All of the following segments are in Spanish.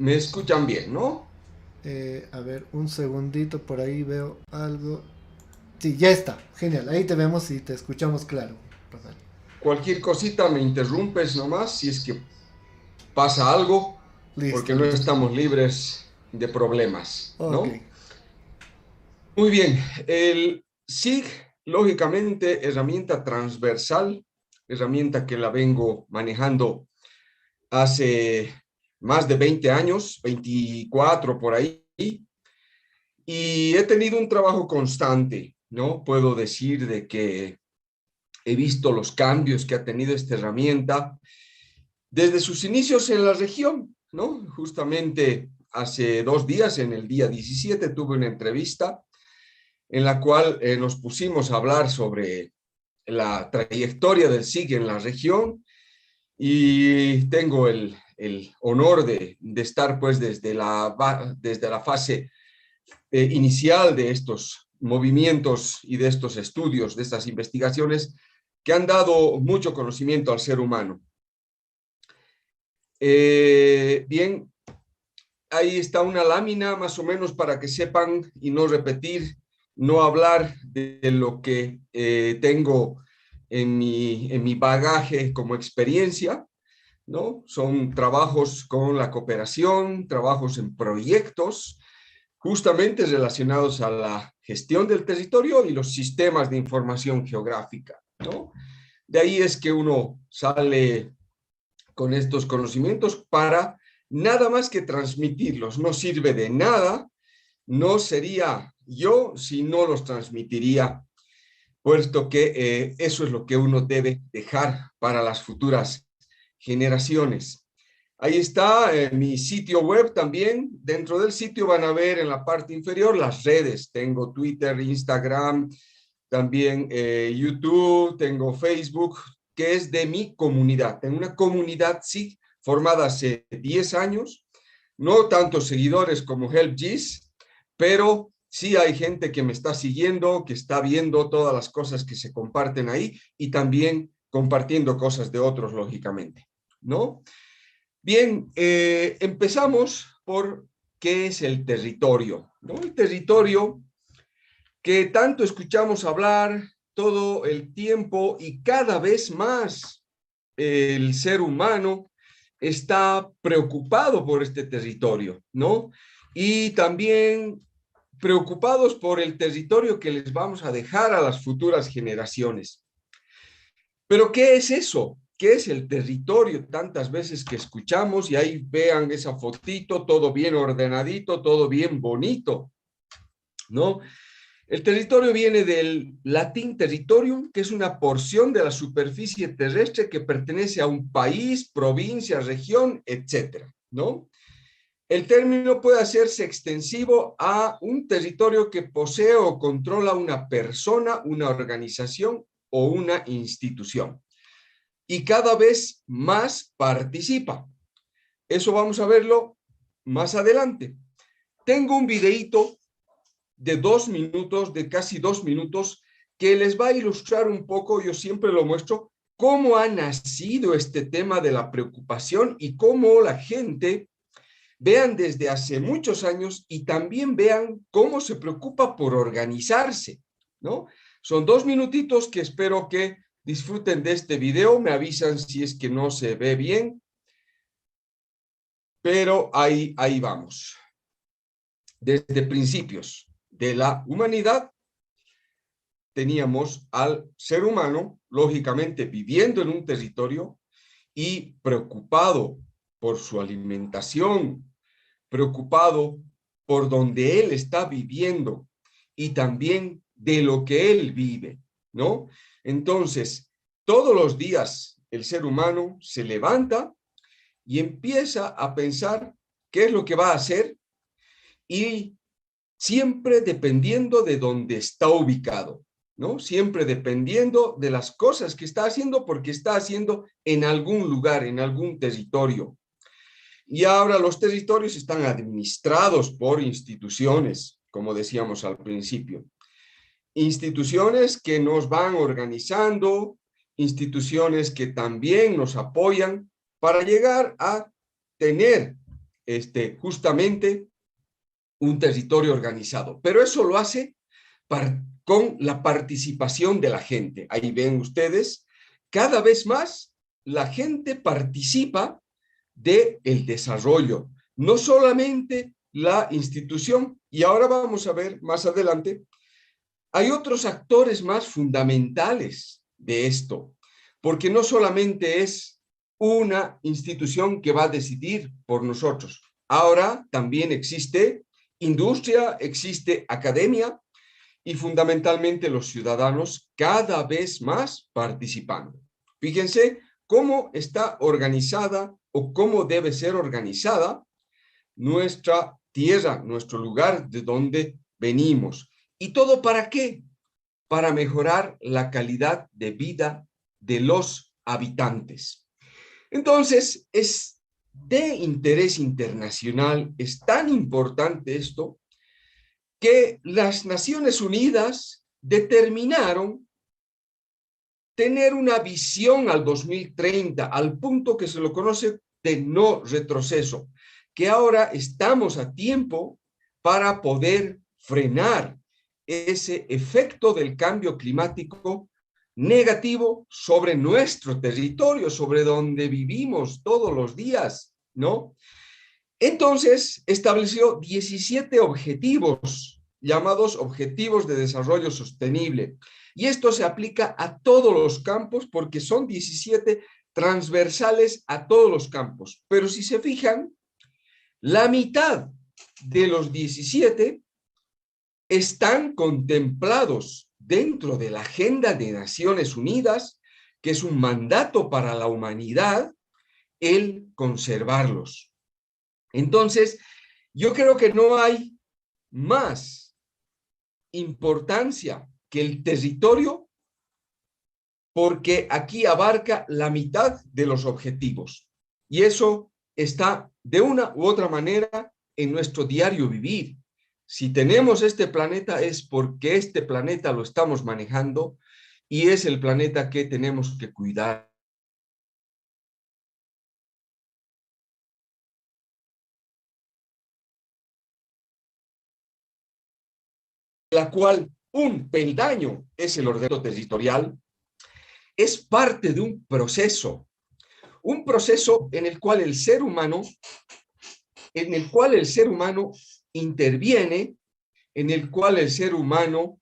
Me escuchan bien, ¿no? A ver, un segundito, por ahí veo algo. Sí, ya está. Genial. Ahí te vemos y te escuchamos claro, Rafael. Cualquier cosita me interrumpes nomás si es que pasa algo, porque Listo, no listo. estamos libres de problemas, Ok. ¿no? Muy bien. El SIG, lógicamente, herramienta transversal, herramienta que la vengo manejando hace más de 20 años, 24 por ahí, y he tenido un trabajo constante, ¿no? Puedo decir de que he visto los cambios que ha tenido esta herramienta desde sus inicios en la región, ¿no? Justamente hace 2 días, en el día 17, tuve una entrevista en la cual nos pusimos a hablar sobre la trayectoria del SIG en la región y tengo el honor de estar pues desde la fase inicial de estos movimientos y de estos estudios, de estas investigaciones que han dado mucho conocimiento al ser humano. Bien, ahí está una lámina más o menos para que sepan y no repetir, no hablar de lo que tengo en mi bagaje como experiencia, ¿no? Son trabajos con la cooperación, trabajos en proyectos justamente relacionados a la gestión del territorio y los sistemas de información geográfica, ¿no? De ahí es que uno sale con estos conocimientos para nada más que transmitirlos. No sirve de nada, no sería yo si no los transmitiría, puesto que eso es lo que uno debe dejar para las futuras generaciones. Ahí está mi sitio web también. Dentro del sitio van a ver en la parte inferior las redes. Tengo Twitter, Instagram, también YouTube, tengo Facebook, que es de mi comunidad. Tengo una comunidad, sí, formada hace 10 años, no tantos seguidores como HelpGIS, pero sí hay gente que me está siguiendo, que está viendo todas las cosas que se comparten ahí y también compartiendo cosas de otros, lógicamente, ¿no? Bien, empezamos por qué es el territorio, ¿no? El territorio que tanto escuchamos hablar todo el tiempo y cada vez más el ser humano está preocupado por este territorio, ¿no? Y también preocupados por el territorio que les vamos a dejar a las futuras generaciones. Pero ¿qué es eso? ¿Qué es el territorio? Tantas veces que escuchamos y ahí vean esa fotito, todo bien ordenadito, todo bien bonito, ¿no? El territorio viene del latín territorium, que es una porción de la superficie terrestre que pertenece a un país, provincia, región, etcétera, ¿no? El término puede hacerse extensivo a un territorio que posee o controla una persona, una organización o una institución. Y cada vez más participa. Eso vamos a verlo más adelante. Tengo un videíto de 2 minutos, de casi 2 minutos, que les va a ilustrar un poco, yo siempre lo muestro, cómo ha nacido este tema de la preocupación y cómo la gente vean desde hace muchos años y también vean cómo se preocupa por organizarse, ¿no? Son 2 minutitos que espero que disfruten de este video, me avisan si es que no se ve bien, pero ahí vamos. Desde principios de la humanidad teníamos al ser humano, lógicamente, viviendo en un territorio y preocupado por su alimentación, preocupado por donde él está viviendo y también de lo que él vive, ¿no? Entonces, todos los días el ser humano se levanta y empieza a pensar qué es lo que va a hacer y siempre dependiendo de dónde está ubicado, ¿no? Siempre dependiendo de las cosas que está haciendo porque está haciendo en algún lugar, en algún territorio. Y ahora los territorios están administrados por instituciones, como decíamos al principio. Instituciones que nos van organizando, instituciones que también nos apoyan para llegar a tener justamente un territorio organizado. Pero eso lo hace con la participación de la gente. Ahí ven ustedes, cada vez más la gente participa del desarrollo, no solamente la institución. Y ahora vamos a ver más adelante, hay otros actores más fundamentales de esto, porque no solamente es una institución que va a decidir por nosotros. Ahora también existe industria, existe academia y fundamentalmente los ciudadanos cada vez más participando. Fíjense cómo está organizada o cómo debe ser organizada nuestra tierra, nuestro lugar de donde venimos. ¿Y todo para qué? Para mejorar la calidad de vida de los habitantes. Entonces, es de interés internacional, es tan importante esto, que las Naciones Unidas determinaron tener una visión al 2030, al punto que se lo conoce de no retroceso, que ahora estamos a tiempo para poder frenar ese efecto del cambio climático negativo sobre nuestro territorio, sobre donde vivimos todos los días, ¿no? Entonces, estableció 17 objetivos, llamados Objetivos de Desarrollo Sostenible. Y esto se aplica a todos los campos porque son 17 transversales a todos los campos. Pero si se fijan, la mitad de los 17 están contemplados dentro de la Agenda de Naciones Unidas, que es un mandato para la humanidad, el conservarlos. Entonces, yo creo que no hay más importancia que el territorio, porque aquí abarca la mitad de los objetivos. Y eso está de una u otra manera en nuestro diario vivir. Si tenemos este planeta es porque este planeta lo estamos manejando y es el planeta que tenemos que cuidar. La cual un peldaño es el ordenamiento territorial, es parte de un proceso en el cual el ser humano, interviene, en el cual el ser humano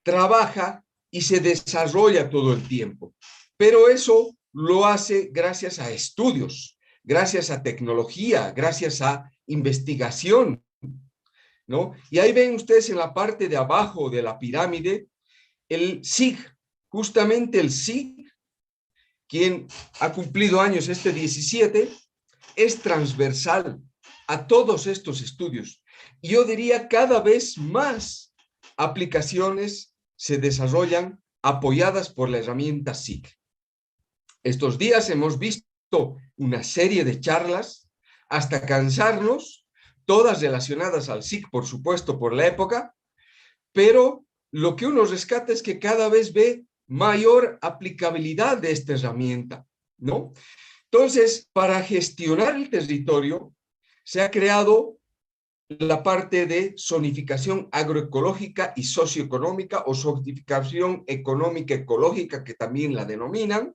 trabaja y se desarrolla todo el tiempo. Pero eso lo hace gracias a estudios, gracias a tecnología, gracias a investigación, ¿no? Y ahí ven ustedes en la parte de abajo de la pirámide el SIG, justamente el SIG, quien ha cumplido años este 17, es transversal a todos estos estudios. Y yo diría cada vez más aplicaciones se desarrollan apoyadas por la herramienta SIG. Estos días hemos visto una serie de charlas hasta cansarnos, todas relacionadas al SIG, por supuesto, por la época, pero lo que uno rescata es que cada vez ve mayor aplicabilidad de esta herramienta, ¿no? Entonces, para gestionar el territorio, se ha creado la parte de zonificación agroecológica y socioeconómica o zonificación económica ecológica, que también la denominan,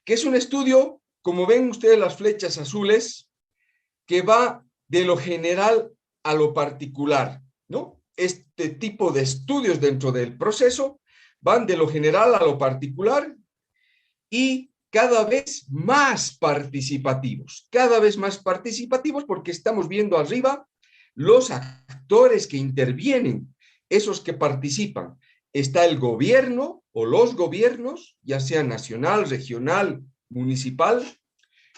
que es un estudio, como ven ustedes las flechas azules, que va de lo general a lo particular, ¿no? Este tipo de estudios dentro del proceso van de lo general a lo particular y cada vez más participativos porque estamos viendo arriba los actores que intervienen, esos que participan. Está el gobierno o los gobiernos, ya sea nacional, regional, municipal,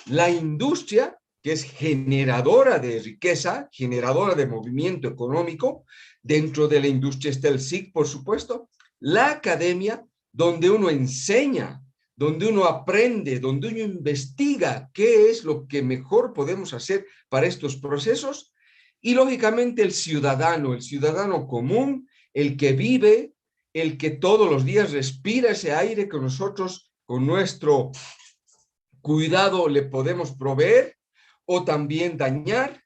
la industria, que es generadora de riqueza, generadora de movimiento económico. Dentro de la industria está el SIG, por supuesto, la academia, donde uno enseña, donde uno aprende, donde uno investiga qué es lo que mejor podemos hacer para estos procesos, y lógicamente el ciudadano común, el que vive, el que todos los días respira ese aire que nosotros con nuestro cuidado le podemos proveer o también dañar,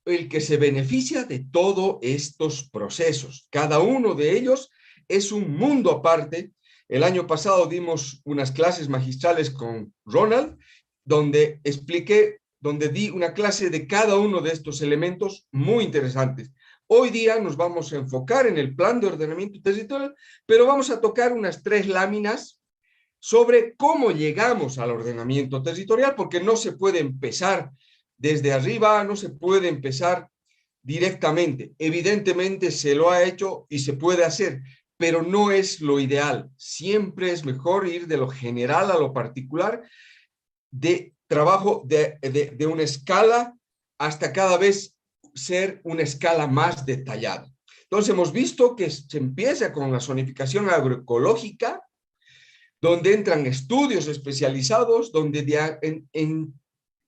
el que se beneficia de todos estos procesos. Cada uno de ellos es un mundo aparte. El año pasado dimos unas clases magistrales con Ronald, donde donde di una clase de cada uno de estos elementos muy interesantes. Hoy día nos vamos a enfocar en el plan de ordenamiento territorial, pero vamos a tocar unas 3 láminas sobre cómo llegamos al ordenamiento territorial, porque no se puede empezar desde arriba, no se puede empezar directamente. Evidentemente se lo ha hecho y se puede hacer, pero no es lo ideal. Siempre es mejor ir de lo general a lo particular, de trabajo de una escala hasta cada vez ser una escala más detallada. Entonces hemos visto que se empieza con la zonificación agroecológica, donde entran estudios especializados, donde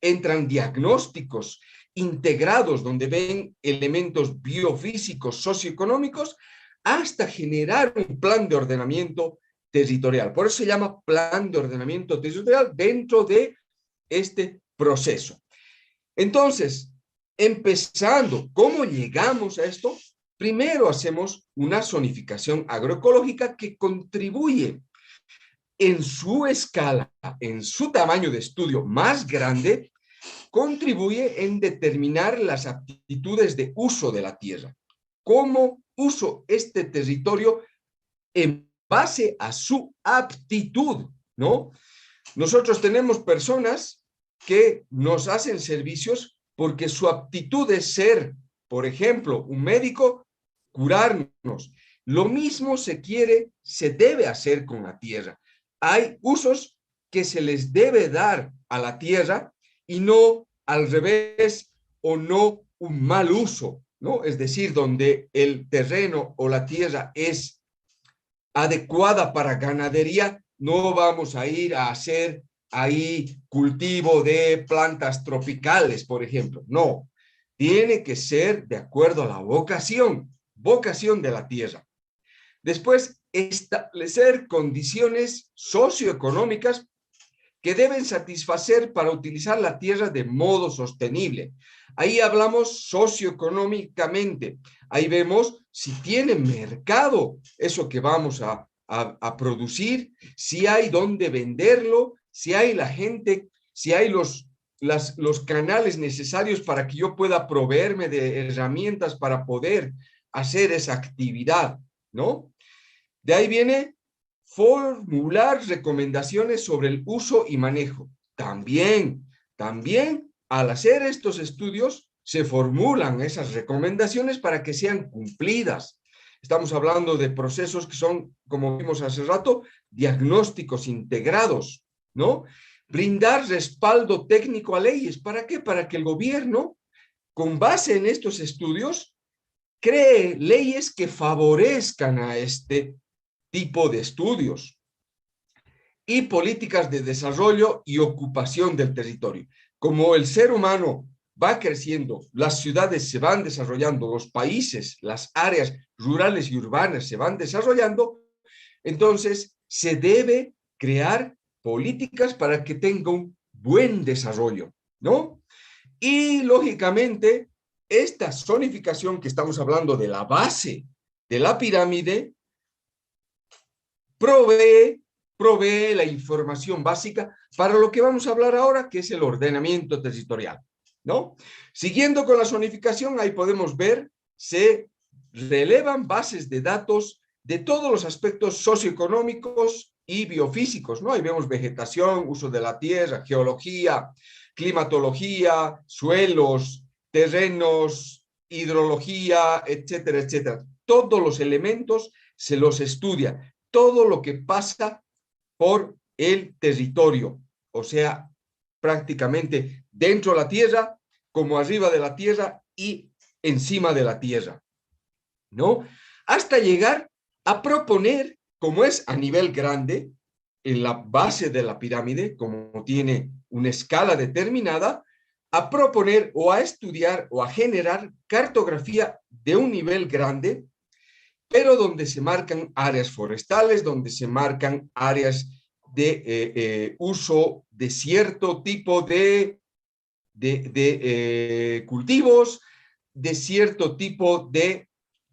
entran diagnósticos integrados, donde ven elementos biofísicos, socioeconómicos, hasta generar un plan de ordenamiento territorial. Por eso se llama plan de ordenamiento territorial dentro de este proceso. Entonces, empezando, ¿cómo llegamos a esto? Primero hacemos una zonificación agroecológica que contribuye en su escala, en su tamaño de estudio más grande, contribuye en determinar las aptitudes de uso de la tierra. ¿Cómo uso este territorio en base a su aptitud? ¿No? Nosotros tenemos personas que nos hacen servicios porque su aptitud es ser, por ejemplo, un médico, curarnos. Lo mismo se debe hacer con la tierra. Hay usos que se les debe dar a la tierra y no al revés o no un mal uso, ¿no? Es decir, donde el terreno o la tierra es adecuada para ganadería, no vamos a ir a hacer ahí cultivo de plantas tropicales, por ejemplo. No, tiene que ser de acuerdo a la vocación de la tierra. Después, establecer condiciones socioeconómicas que deben satisfacer para utilizar la tierra de modo sostenible. Ahí hablamos socioeconómicamente. Ahí vemos si tiene mercado eso que vamos a producir, si hay dónde venderlo, si hay la gente, si hay los canales necesarios para que yo pueda proveerme de herramientas para poder hacer esa actividad, ¿no? De ahí viene formular recomendaciones sobre el uso y manejo. También al hacer estos estudios se formulan esas recomendaciones para que sean cumplidas. Estamos hablando de procesos que son, como vimos hace rato, diagnósticos integrados, ¿no? Brindar respaldo técnico a leyes. ¿Para qué? Para que el gobierno, con base en estos estudios, cree leyes que favorezcan a este tipo de estudios y políticas de desarrollo y ocupación del territorio. Como el ser humano va creciendo, las ciudades se van desarrollando, los países, las áreas rurales y urbanas se van desarrollando, entonces se debe crear políticas para que tenga un buen desarrollo, ¿no? Y lógicamente, esta zonificación que estamos hablando de la base de la pirámide provee la información básica para lo que vamos a hablar ahora, que es el ordenamiento territorial, ¿no? Siguiendo con la zonificación, ahí podemos ver, se relevan bases de datos de todos los aspectos socioeconómicos y biofísicos, ¿no? Ahí vemos vegetación, uso de la tierra, geología, climatología, suelos, terrenos, hidrología, etcétera, etcétera. Todos los elementos se los estudia, todo lo que pasa por el territorio, o sea, prácticamente dentro de la tierra, como arriba de la tierra y encima de la tierra, ¿no? Hasta llegar a proponer, como es a nivel grande, en la base de la pirámide, como tiene una escala determinada, a proponer o a estudiar o a generar cartografía de un nivel grande, pero donde se marcan áreas forestales, donde se marcan áreas de uso de cierto tipo de cultivos, de cierto tipo de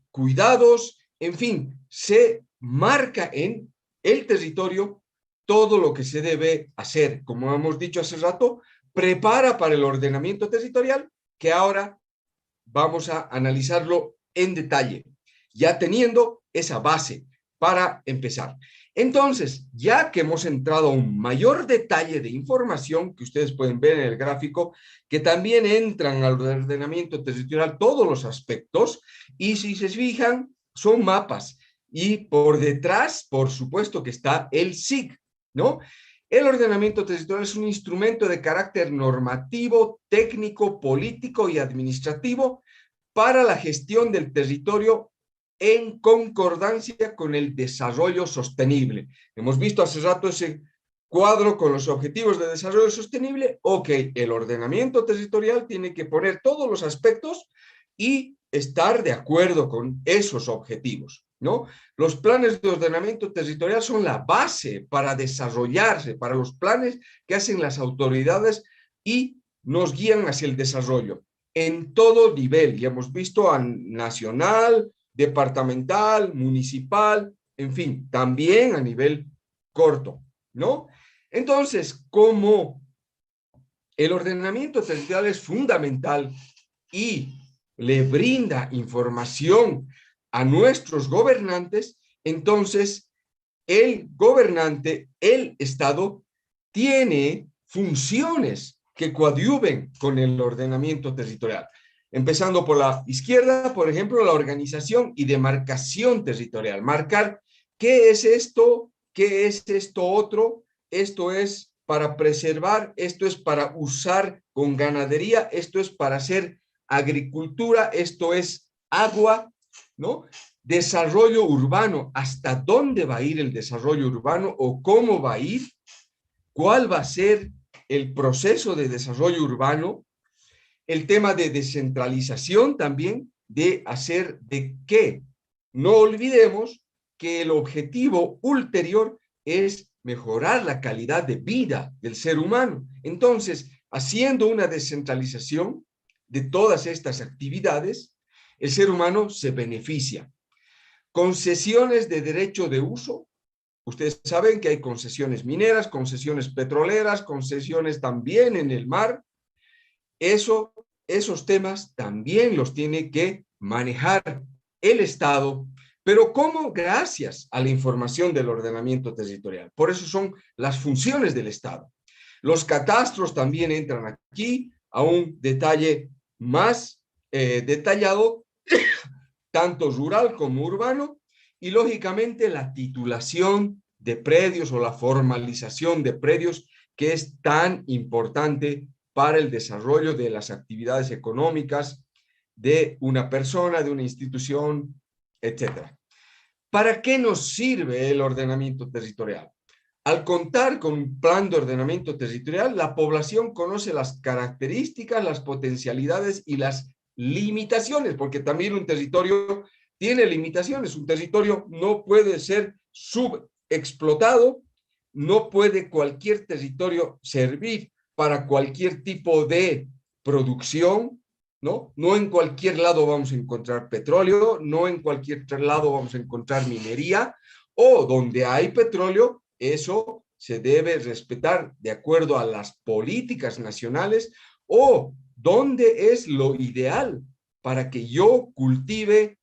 cuidados, en fin, se marca en el territorio todo lo que se debe hacer. Como hemos dicho hace rato, prepara para el ordenamiento territorial, que ahora vamos a analizarlo en detalle, ya teniendo esa base para empezar. Entonces, ya que hemos entrado a un mayor detalle de información, que ustedes pueden ver en el gráfico, que también entran al ordenamiento territorial todos los aspectos, y si se fijan, son mapas, y por detrás, por supuesto, que está el SIG, ¿no? El ordenamiento territorial es un instrumento de carácter normativo, técnico, político y administrativo para la gestión del territorio en concordancia con el desarrollo sostenible. Hemos visto hace rato ese cuadro con los objetivos de desarrollo sostenible. Ok, el ordenamiento territorial tiene que poner todos los aspectos y estar de acuerdo con esos objetivos, ¿no? Los planes de ordenamiento territorial son la base para desarrollarse, para los planes que hacen las autoridades y nos guían hacia el desarrollo en todo nivel. Ya hemos visto a nacional, departamental, municipal, en fin, también a nivel corto, ¿no? Entonces, como el ordenamiento territorial es fundamental y le brinda información a nuestros gobernantes, entonces el gobernante, el Estado, tiene funciones que coadyuven con el ordenamiento territorial. Empezando por la izquierda, por ejemplo, la organización y demarcación territorial. Marcar qué es esto otro, esto es para preservar, esto es para usar con ganadería, esto es para hacer agricultura, esto es agua, ¿no? Desarrollo urbano, ¿hasta dónde va a ir el desarrollo urbano o cómo va a ir? ¿Cuál va a ser el proceso de desarrollo urbano? El tema de descentralización también, de hacer de qué. No olvidemos que el objetivo ulterior es mejorar la calidad de vida del ser humano. Entonces, haciendo una descentralización de todas estas actividades, el ser humano se beneficia. Concesiones de derecho de uso. Ustedes saben que hay concesiones mineras, concesiones petroleras, concesiones también en el mar. Esos temas también los tiene que manejar el Estado, pero ¿cómo? Gracias a la información del ordenamiento territorial. Por eso son las funciones del Estado. Los catastros también entran aquí a un detalle más detallado, tanto rural como urbano, y lógicamente la titulación de predios o la formalización de predios, que es tan importante para el desarrollo de las actividades económicas de una persona, de una institución, etcétera. ¿Para qué nos sirve el ordenamiento territorial? Al contar con un plan de ordenamiento territorial, la población conoce las características, las potencialidades y las limitaciones, porque también un territorio tiene limitaciones. Un territorio no puede ser subexplotado, no puede cualquier territorio servir para cualquier tipo de producción, ¿no? No en cualquier lado vamos a encontrar petróleo, no en cualquier lado vamos a encontrar minería, o donde hay petróleo, eso se debe respetar de acuerdo a las políticas nacionales, o dónde es lo ideal para que yo cultive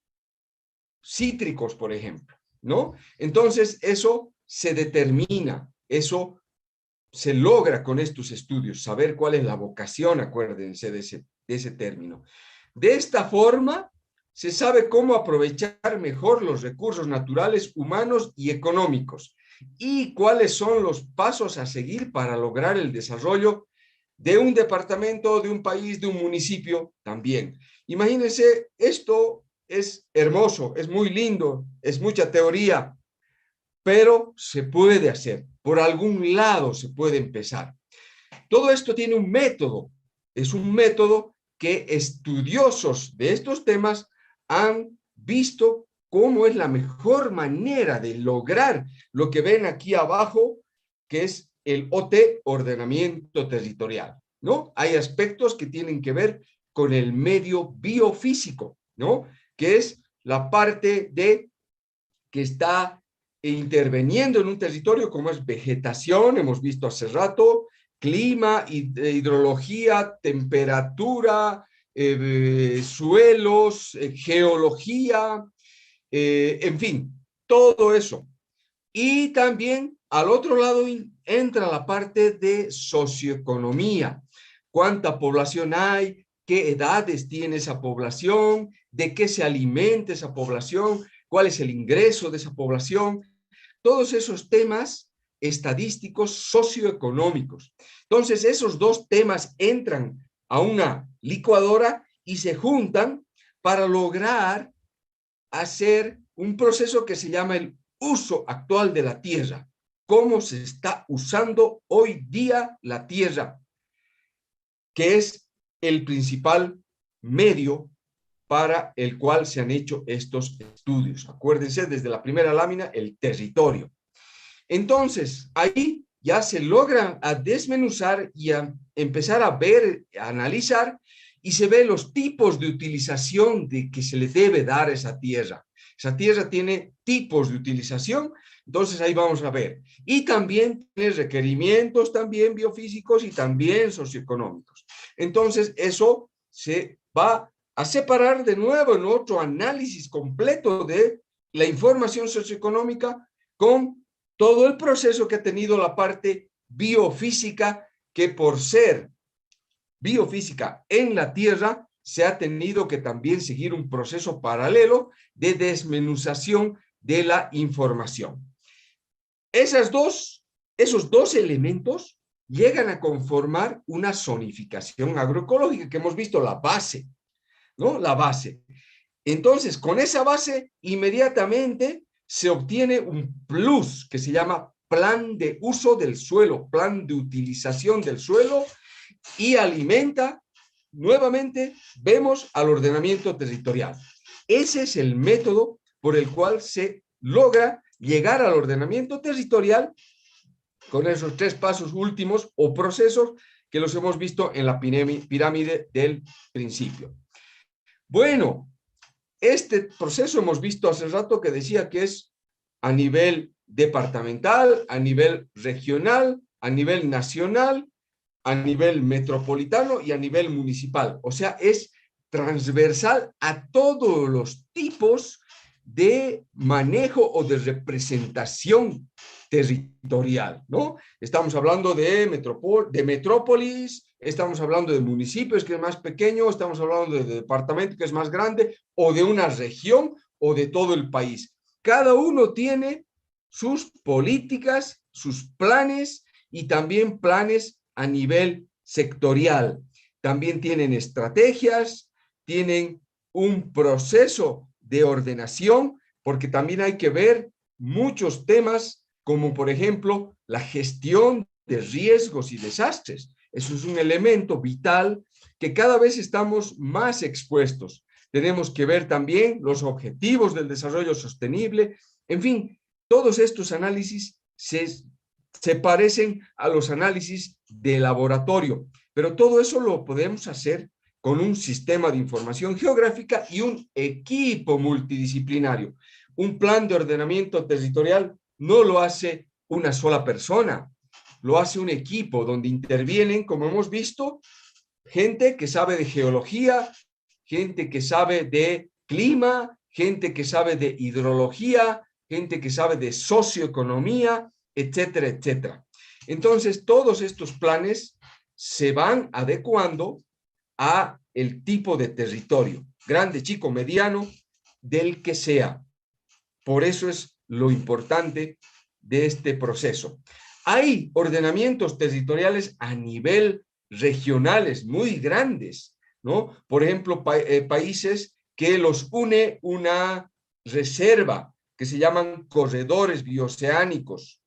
cítricos, por ejemplo, ¿no? Entonces, eso se determina, eso se logra con estos estudios, saber cuál es la vocación, acuérdense de ese término. De esta forma, se sabe cómo aprovechar mejor los recursos naturales, humanos y económicos, y cuáles son los pasos a seguir para lograr el desarrollo de un departamento, de un país, de un municipio también. Imagínense, esto es hermoso, es muy lindo, es mucha teoría, pero se puede hacer. Por algún lado se puede empezar. Todo esto tiene un método. Es un método que estudiosos de estos temas han visto cómo es la mejor manera de lograr lo que ven aquí abajo, que es el OT, ordenamiento territorial, ¿no? Hay aspectos que tienen que ver con el medio biofísico, ¿no? Que es la parte que está interviniendo en un territorio como es vegetación, hemos visto hace rato, clima, hidrología, temperatura, suelos, geología, en fin, todo eso. Y también al otro lado entra la parte de socioeconomía. ¿Cuánta población hay? ¿Qué edades tiene esa población? ¿De qué se alimenta esa población? ¿Cuál es el ingreso de esa población? Todos esos temas estadísticos socioeconómicos. Entonces, esos dos temas entran a una licuadora y se juntan para lograr hacer un proceso que se llama el uso actual de la tierra. Cómo se está usando hoy día la tierra, que es el principal medio para el cual se han hecho estos estudios. Acuérdense, desde la primera lámina, el territorio. Entonces, ahí ya se logra a desmenuzar y a empezar a ver, a analizar, y se ve los tipos de utilización de que se le debe dar a esa tierra. Esa tierra tiene tipos de utilización, entonces ahí vamos a ver. Y también tiene requerimientos también biofísicos y también socioeconómicos. Entonces, eso se va a separar de nuevo en otro análisis completo de la información socioeconómica con todo el proceso que ha tenido la parte biofísica, que por ser biofísica en la Tierra, se ha tenido que también seguir un proceso paralelo de desmenuzación de la información. Esos dos elementos llegan a conformar una zonificación agroecológica que hemos visto, la base, ¿no? La base. Entonces, con esa base, inmediatamente se obtiene un plus que se llama plan de uso del suelo, plan de utilización del suelo, y alimenta, nuevamente, vemos al ordenamiento territorial. Ese es el método por el cual se logra llegar al ordenamiento territorial con esos tres pasos últimos o procesos que los hemos visto en la pirámide del principio. Bueno, este proceso hemos visto hace rato que decía que es a nivel departamental, a nivel regional, a nivel nacional, a nivel metropolitano y a nivel municipal. O sea, es transversal a todos los tipos de manejo o de representación territorial, ¿no? Estamos hablando de metrópolis, estamos hablando de municipios, que es más pequeño, estamos hablando de departamento, que es más grande, o de una región, o de todo el país. Cada uno tiene sus políticas, sus planes, y también planes a nivel sectorial. También tienen estrategias, tienen un proceso de ordenación, porque también hay que ver muchos temas, como por ejemplo la gestión de riesgos y desastres. Eso es un elemento vital que cada vez estamos más expuestos. Tenemos que ver también los objetivos del desarrollo sostenible. En fin, todos estos análisis se parecen a los análisis de laboratorio, pero todo eso lo podemos hacer con un sistema de información geográfica y un equipo multidisciplinario. Un plan de ordenamiento territorial no lo hace una sola persona, lo hace un equipo donde intervienen, como hemos visto, gente que sabe de geología, gente que sabe de clima, gente que sabe de hidrología, gente que sabe de socioeconomía, etcétera, etcétera. Entonces, todos estos planes se van adecuando a el tipo de territorio, grande, chico, mediano, del que sea. Por eso es lo importante de este proceso. Hay ordenamientos territoriales a nivel regionales muy grandes, ¿no? Por ejemplo, países que los une una reserva que se llaman corredores bioceánicos,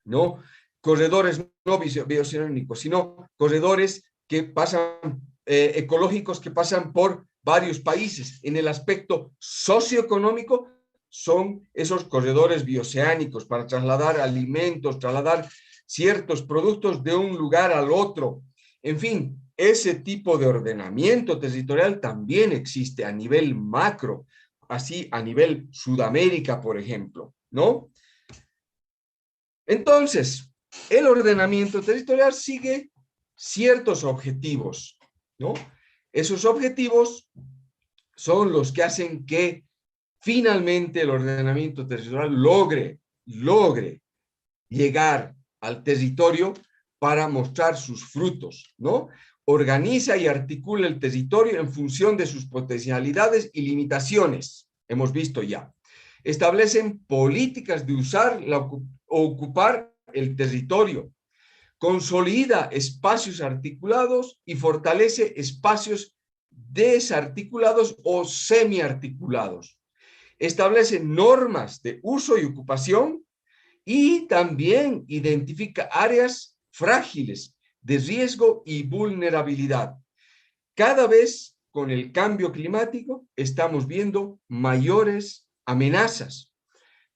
¿no? Corredores no bioceánicos, sino corredores que pasan, ecológicos que pasan por varios países. En el aspecto socioeconómico son esos corredores bioceánicos para trasladar alimentos, trasladar ciertos productos de un lugar al otro. En fin, ese tipo de ordenamiento territorial también existe a nivel macro, así a nivel Sudamérica, por ejemplo, ¿no? Entonces, el ordenamiento territorial sigue ciertos objetivos, ¿no? Esos objetivos son los que hacen que finalmente el ordenamiento territorial logre llegar al territorio para mostrar sus frutos, ¿no? Organiza y articula el territorio en función de sus potencialidades y limitaciones, hemos visto ya. Establecen políticas de usar o ocupar el territorio, consolida espacios articulados y fortalece espacios desarticulados o semiarticulados. Establece normas de uso y ocupación y también identifica áreas frágiles de riesgo y vulnerabilidad. Cada vez con el cambio climático estamos viendo mayores amenazas.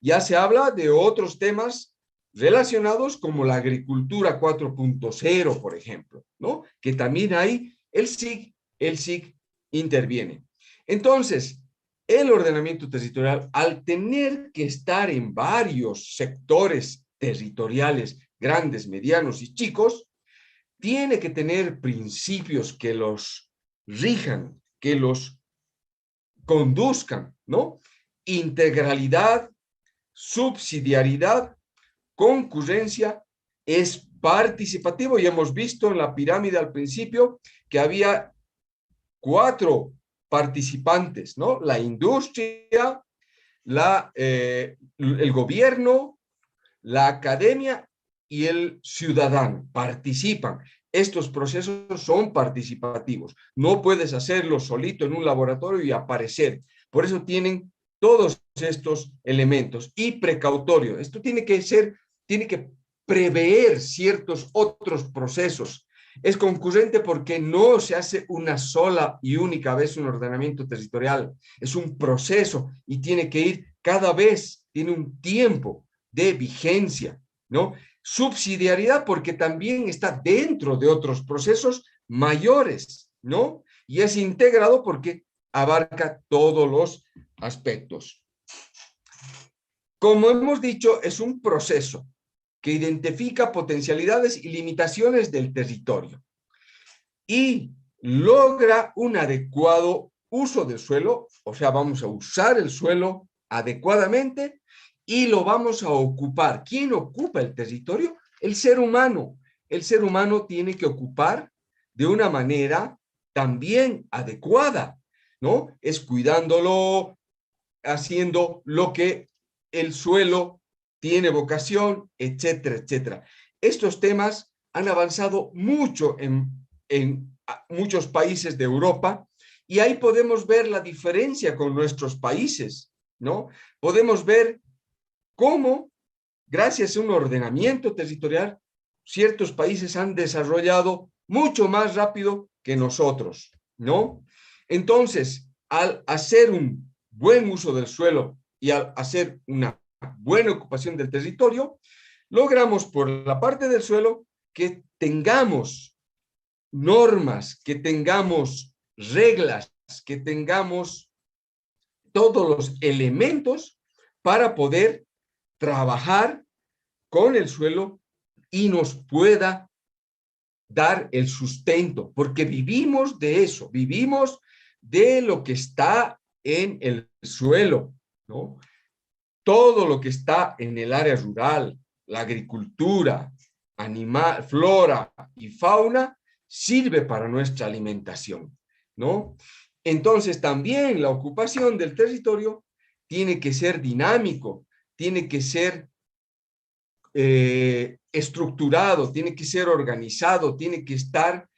Ya se habla de otros temas relacionados como la agricultura 4.0, por ejemplo, ¿no? Que también ahí el SIG interviene. Entonces, el ordenamiento territorial, al tener que estar en varios sectores territoriales, grandes, medianos y chicos, tiene que tener principios que los rijan, que los conduzcan, ¿no? Integralidad, subsidiariedad, concurrencia, es participativo, y hemos visto en la pirámide al principio que había 4 participantes, ¿no? La industria, el gobierno, la academia y el ciudadano participan. Estos procesos son participativos. No puedes hacerlo solito en un laboratorio y aparecer. Por eso tienen todos estos elementos. Y precautorio. Esto tiene que prever ciertos otros procesos. Es concurrente porque no se hace una sola y única vez un ordenamiento territorial. Es un proceso y tiene que ir cada vez, tiene un tiempo de vigencia, ¿no? Subsidiariedad porque también está dentro de otros procesos mayores, ¿no? Y es integrado porque abarca todos los aspectos. Como hemos dicho, es un proceso que identifica potencialidades y limitaciones del territorio y logra un adecuado uso del suelo, o sea, vamos a usar el suelo adecuadamente y lo vamos a ocupar. ¿Quién ocupa el territorio? El ser humano. El ser humano tiene que ocupar de una manera también adecuada, ¿no? Es cuidándolo, haciendo lo que el suelo tiene vocación, etcétera, etcétera. Estos temas han avanzado mucho en muchos países de Europa y ahí podemos ver la diferencia con nuestros países, ¿no? Podemos ver cómo, gracias a un ordenamiento territorial, ciertos países han desarrollado mucho más rápido que nosotros, ¿no? Entonces, al hacer un buen uso del suelo y al hacer una buena ocupación del territorio, logramos por la parte del suelo que tengamos normas, que tengamos reglas, que tengamos todos los elementos para poder trabajar con el suelo y nos pueda dar el sustento, porque vivimos de eso, vivimos de lo que está en el suelo, ¿no? Todo lo que está en el área rural, la agricultura, animal, flora y fauna, sirve para nuestra alimentación, ¿no? Entonces también la ocupación del territorio tiene que ser dinámico, tiene que ser estructurado, tiene que ser organizado, tiene que estar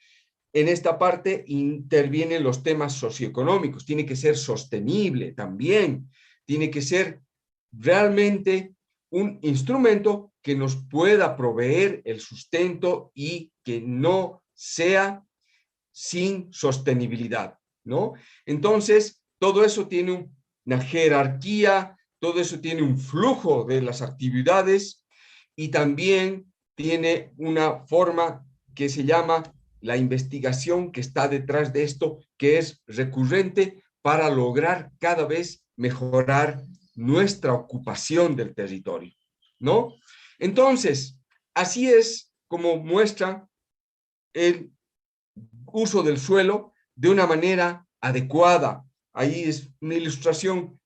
en esta parte, intervienen los temas socioeconómicos, tiene que ser sostenible también, tiene que ser realmente un instrumento que nos pueda proveer el sustento y que no sea sin sostenibilidad, ¿no? Entonces, todo eso tiene una jerarquía, todo eso tiene un flujo de las actividades y también tiene una forma que se llama la investigación que está detrás de esto, que es recurrente para lograr cada vez mejorar nuestra ocupación del territorio, ¿no? Entonces, así es como muestra el uso del suelo de una manera adecuada. Ahí es una ilustración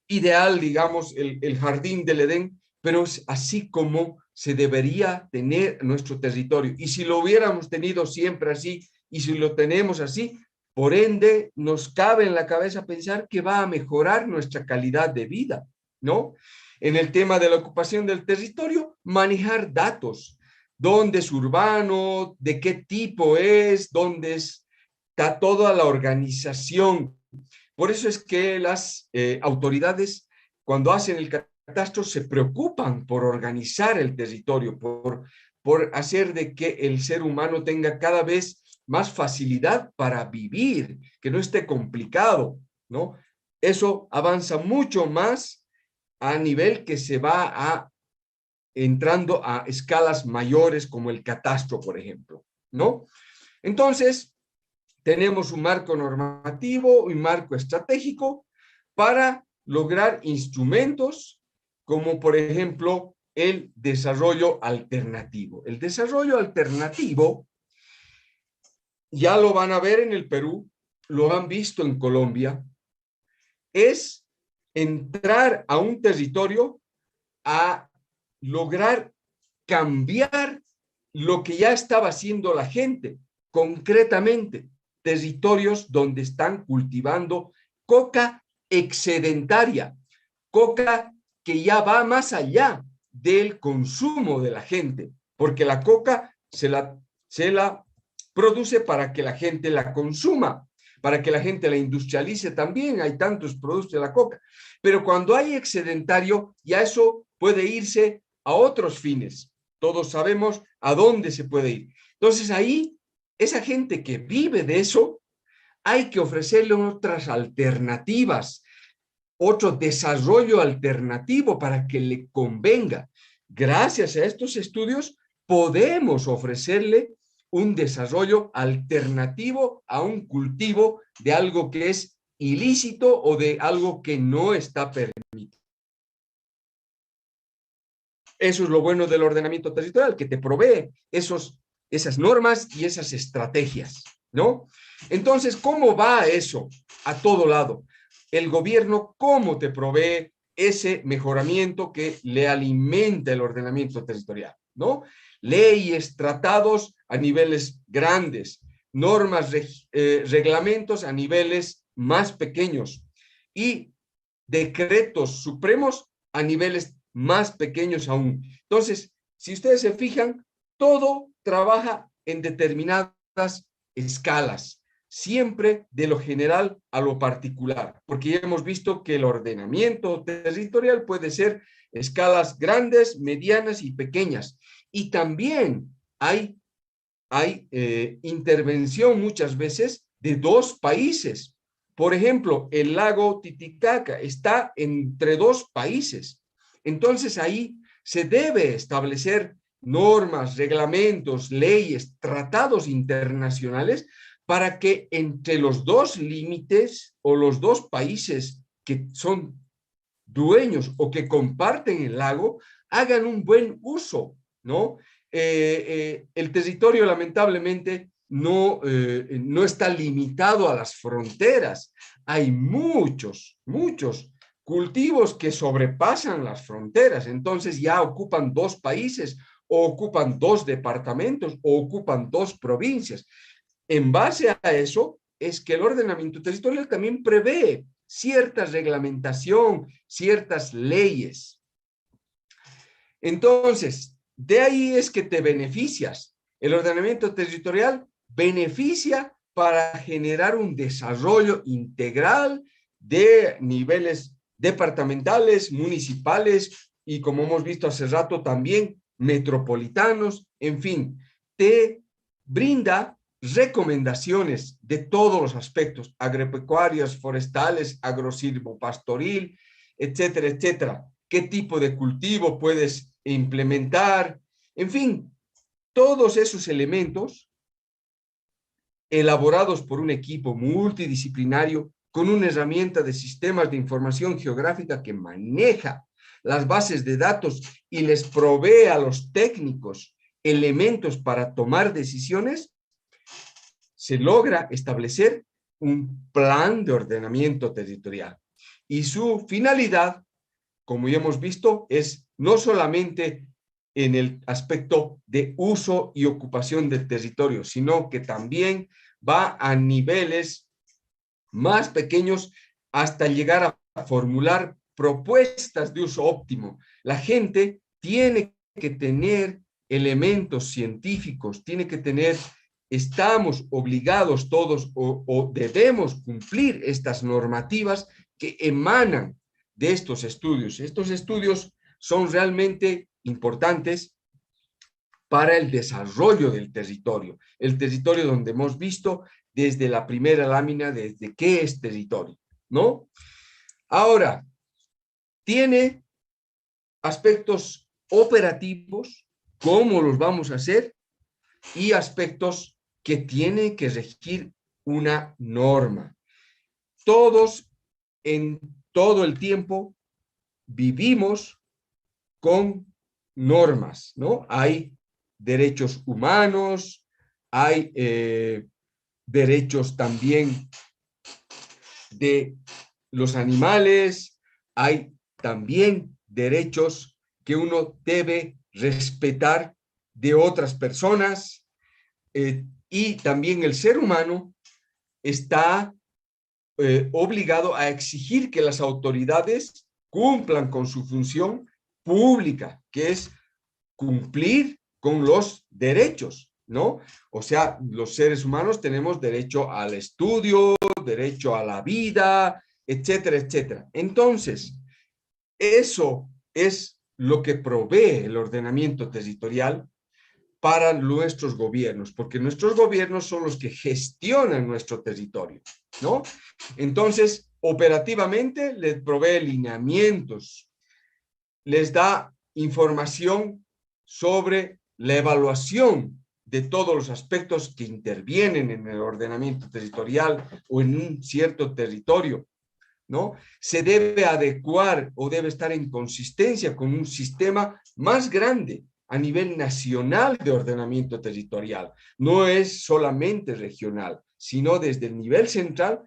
ideal, digamos, el jardín del Edén, pero es así como se debería tener nuestro territorio. Y si lo hubiéramos tenido siempre así, y si lo tenemos así, por ende, nos cabe en la cabeza pensar que va a mejorar nuestra calidad de vida, ¿no? En el tema de la ocupación del territorio, manejar datos, dónde es urbano, de qué tipo es, dónde está toda la organización. Por eso es que las autoridades, cuando hacen el catastro, se preocupan por organizar el territorio, por hacer de que el ser humano tenga cada vez más facilidad para vivir, que no esté complicado, ¿no? Eso avanza mucho más a nivel que se va entrando a escalas mayores como el catastro, por ejemplo, ¿no? Entonces, tenemos un marco normativo, un marco estratégico para lograr instrumentos como, por ejemplo, el desarrollo alternativo. El desarrollo alternativo ya lo van a ver en el Perú, lo han visto en Colombia, es entrar a un territorio a lograr cambiar lo que ya estaba haciendo la gente, concretamente territorios donde están cultivando coca excedentaria, coca que ya va más allá del consumo de la gente, porque la coca se la produce para que la gente la consuma, para que la gente la industrialice también, hay tantos productos de la coca, pero cuando hay excedentario, ya eso puede irse a otros fines. Todos sabemos a dónde se puede ir. Entonces ahí, esa gente que vive de eso, hay que ofrecerle otras alternativas, otro desarrollo alternativo para que le convenga. Gracias a estos estudios podemos ofrecerle un desarrollo alternativo a un cultivo de algo que es ilícito o de algo que no está permitido. Eso es lo bueno del ordenamiento territorial, que te provee esas normas y esas estrategias, ¿no? Entonces, ¿cómo va eso a todo lado? El gobierno, ¿cómo te provee ese mejoramiento que le alimenta el ordenamiento territorial, ¿no? Leyes, tratados a niveles grandes, normas, reglamentos a niveles más pequeños y decretos supremos a niveles más pequeños aún. Entonces, si ustedes se fijan, todo trabaja en determinadas escalas, siempre de lo general a lo particular, porque ya hemos visto que el ordenamiento territorial puede ser escalas grandes, medianas y pequeñas. Y también hay intervención muchas veces de dos países. Por ejemplo, el lago Titicaca está entre dos países. Entonces ahí se debe establecer normas, reglamentos, leyes, tratados internacionales para que entre los dos límites o los dos países que son dueños o que comparten el lago hagan un buen uso, ¿no? El territorio lamentablemente no está limitado a las fronteras. Hay muchos cultivos que sobrepasan las fronteras, entonces ya ocupan dos países o ocupan dos departamentos o ocupan dos provincias. En base a eso es que el ordenamiento territorial también prevé cierta reglamentación, ciertas leyes. Entonces, de ahí es que te beneficias. El ordenamiento territorial beneficia para generar un desarrollo integral de niveles departamentales, municipales y, como hemos visto hace rato, también metropolitanos. En fin, te brinda recomendaciones de todos los aspectos, agropecuarios, forestales, agrosilvopastoril, etcétera, etcétera. ¿Qué tipo de cultivo puedes implementar? En fin, todos esos elementos elaborados por un equipo multidisciplinario con una herramienta de sistemas de información geográfica que maneja las bases de datos y les provee a los técnicos elementos para tomar decisiones, se logra establecer un plan de ordenamiento territorial. Y su finalidad, como ya hemos visto, es no solamente en el aspecto de uso y ocupación del territorio, sino que también va a niveles más pequeños hasta llegar a formular propuestas de uso óptimo. La gente tiene que tener elementos científicos, tiene que tener, estamos obligados todos o debemos cumplir estas normativas que emanan de estos estudios. Estos estudios son realmente importantes para el desarrollo del territorio. El territorio donde hemos visto desde la primera lámina, desde qué es territorio, ¿no? Ahora, tiene aspectos operativos, cómo los vamos a hacer, y aspectos que tiene que regir una norma. Todos, en todo el tiempo, vivimos con normas, ¿no? Hay derechos humanos, hay derechos también de los animales, hay también derechos que uno debe respetar de otras personas, y también el ser humano está obligado a exigir que las autoridades cumplan con su función pública, que es cumplir con los derechos, ¿no? O sea, los seres humanos tenemos derecho al estudio, derecho a la vida, etcétera, etcétera. Entonces, eso es lo que provee el ordenamiento territorial para nuestros gobiernos, porque nuestros gobiernos son los que gestionan nuestro territorio, ¿no? Entonces, operativamente les provee lineamientos, les da información sobre la evaluación de todos los aspectos que intervienen en el ordenamiento territorial o en un cierto territorio, ¿no? Se debe adecuar o debe estar en consistencia con un sistema más grande a nivel nacional de ordenamiento territorial. No es solamente regional, sino desde el nivel central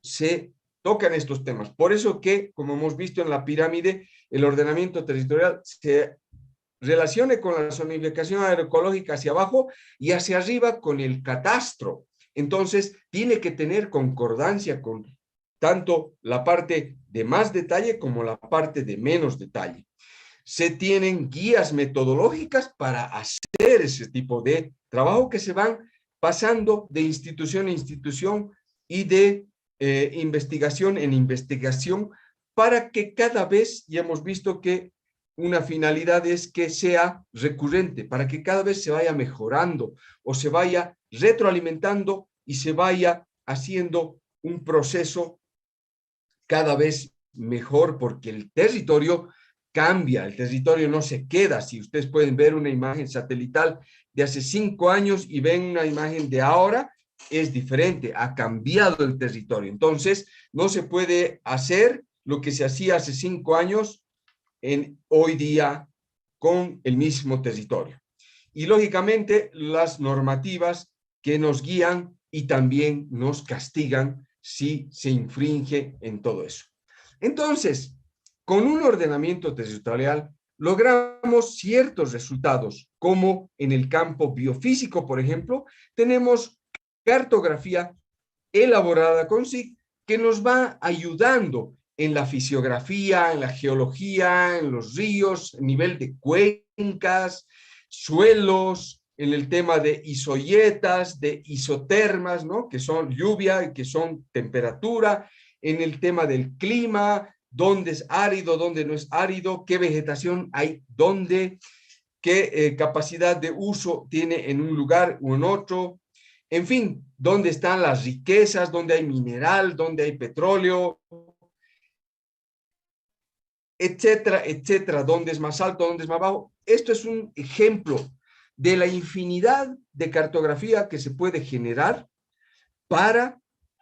se tocan estos temas. Por eso que, como hemos visto en la pirámide, el ordenamiento territorial se relacione con la zonificación agroecológica hacia abajo y hacia arriba con el catastro. Entonces, tiene que tener concordancia con tanto la parte de más detalle como la parte de menos detalle. Se tienen guías metodológicas para hacer ese tipo de trabajo que se van pasando de institución a institución y de investigación en investigación para que cada vez, y hemos visto que una finalidad es que sea recurrente, para que cada vez se vaya mejorando o se vaya retroalimentando y se vaya haciendo un proceso cada vez mejor, porque el territorio cambia, el territorio no se queda. Si ustedes pueden ver una imagen satelital de hace 5 años y ven una imagen de ahora, es diferente, ha cambiado el territorio. Entonces, no se puede hacer lo que se hacía hace 5 años hoy día con el mismo territorio. Y lógicamente, las normativas que nos guían y también nos castigan si se infringe en todo eso. Entonces, con un ordenamiento territorial logramos ciertos resultados, como en el campo biofísico, por ejemplo, tenemos cartografía elaborada con SIG que nos va ayudando en la fisiografía, en la geología, en los ríos, en nivel de cuencas, suelos, en el tema de isoyetas, de isotermas, ¿no? Que son lluvia y que son temperatura, en el tema del clima, dónde es árido, dónde no es árido, qué vegetación hay, dónde, qué capacidad de uso tiene en un lugar o en otro, en fin, dónde están las riquezas, dónde hay mineral, dónde hay petróleo, etcétera, etcétera, dónde es más alto, dónde es más bajo. Esto es un ejemplo de la infinidad de cartografía que se puede generar para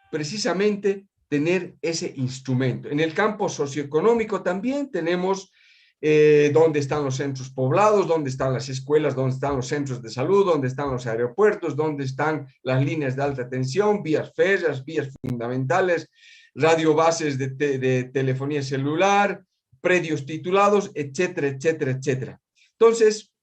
precisamente tener ese instrumento. En el campo socioeconómico también tenemos dónde están los centros poblados, dónde están las escuelas, dónde están los centros de salud, dónde están los aeropuertos, dónde están las líneas de alta tensión, vías férreas, vías fundamentales, radiobases de telefonía celular, predios titulados, etcétera, etcétera, etcétera. Entonces,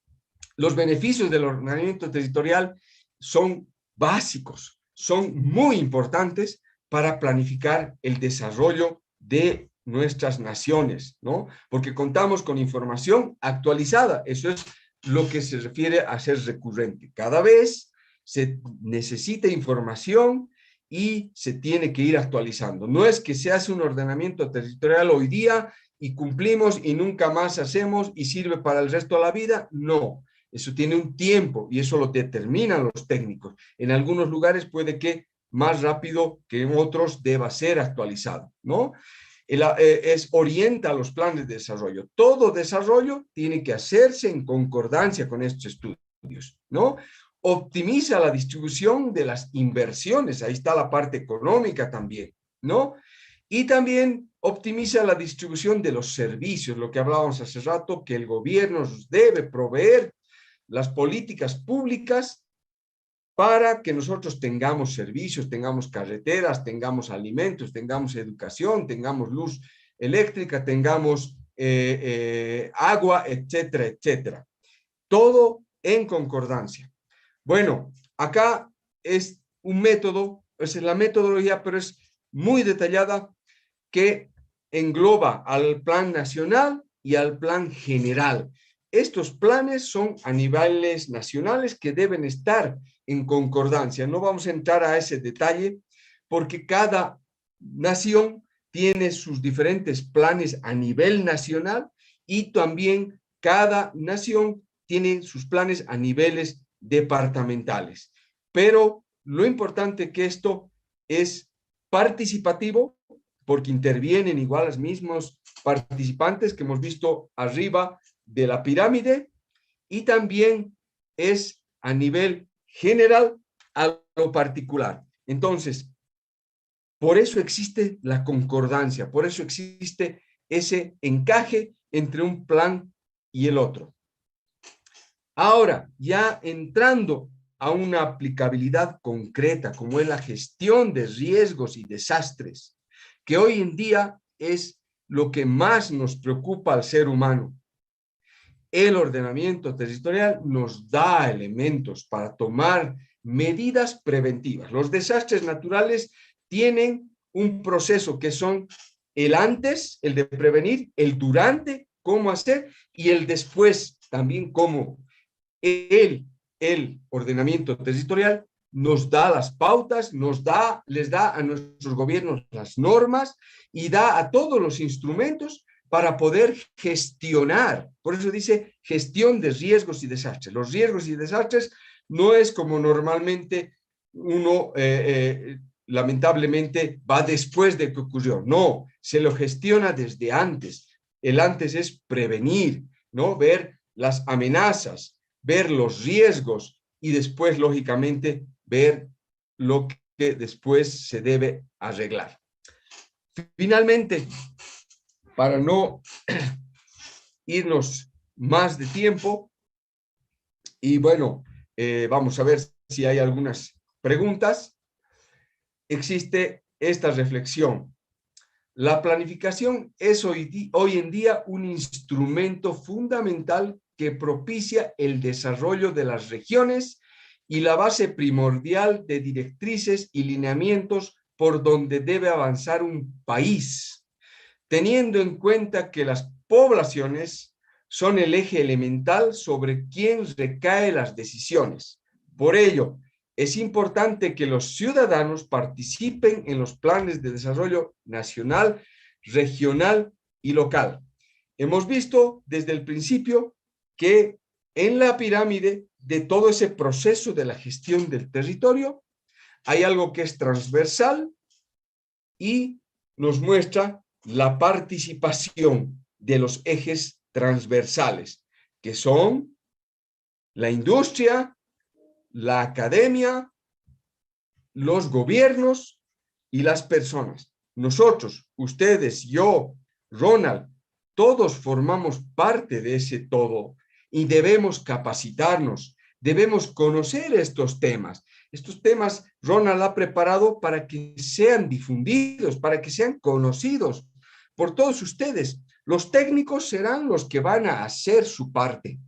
los beneficios del ordenamiento territorial son básicos, son muy importantes para planificar el desarrollo de nuestras naciones, ¿no? Porque contamos con información actualizada. Eso es lo que se refiere a ser recurrente. Cada vez se necesita información y se tiene que ir actualizando. No es que se hace un ordenamiento territorial hoy día y cumplimos y nunca más hacemos y sirve para el resto de la vida. No, eso tiene un tiempo y eso lo determinan los técnicos. En algunos lugares puede que más rápido que en otros deba ser actualizado, ¿no? Orienta los planes de desarrollo. Todo desarrollo tiene que hacerse en concordancia con estos estudios, ¿no? Optimiza la distribución de las inversiones, ahí está la parte económica también, ¿no? Y también optimiza la distribución de los servicios, lo que hablábamos hace rato, que el gobierno nos debe proveer las políticas públicas para que nosotros tengamos servicios, tengamos carreteras, tengamos alimentos, tengamos educación, tengamos luz eléctrica, tengamos agua, etcétera, etcétera. Todo en concordancia. Bueno, acá es un método, es la metodología, pero es muy detallada, que engloba al plan nacional y al plan general. Estos planes son a niveles nacionales que deben estar en concordancia. No vamos a entrar a ese detalle porque cada nación tiene sus diferentes planes a nivel nacional y también cada nación tiene sus planes a niveles departamentales. Pero lo importante es que esto es participativo porque intervienen igual los mismos participantes que hemos visto arriba de la pirámide y también es a nivel general a lo particular. Entonces, por eso existe la concordancia, por eso existe ese encaje entre un plan y el otro. Ahora, ya entrando a una aplicabilidad concreta, como es la gestión de riesgos y desastres, que hoy en día es lo que más nos preocupa al ser humano. El ordenamiento territorial nos da elementos para tomar medidas preventivas. Los desastres naturales tienen un proceso que son el antes, el de prevenir, el durante, cómo hacer, y el después, también cómo. El ordenamiento territorial nos da las pautas, les da a nuestros gobiernos las normas y da a todos los instrumentos para poder gestionar. Por eso dice gestión de riesgos y desastres. Los riesgos y desastres no es como normalmente uno lamentablemente va después de que ocurrió. No, se lo gestiona desde antes. El antes es prevenir, ¿no? Ver las amenazas, ver los riesgos y después, lógicamente, ver lo que después se debe arreglar. Finalmente, para no irnos más de tiempo, y bueno, vamos a ver si hay algunas preguntas, existe esta reflexión. La planificación es hoy en día un instrumento fundamental que propicia el desarrollo de las regiones y la base primordial de directrices y lineamientos por donde debe avanzar un país, teniendo en cuenta que las poblaciones son el eje elemental sobre quien recaen las decisiones. Por ello, es importante que los ciudadanos participen en los planes de desarrollo nacional, regional y local. Hemos visto desde el principio que en la pirámide de todo ese proceso de la gestión del territorio hay algo que es transversal y nos muestra la participación de los ejes transversales, que son la industria, la academia, los gobiernos y las personas. Nosotros, ustedes, yo, Ronald, todos formamos parte de ese todo y debemos capacitarnos, debemos conocer estos temas. Estos temas Ronald ha preparado para que sean difundidos, para que sean conocidos por todos ustedes. Los técnicos serán los que van a hacer su parte,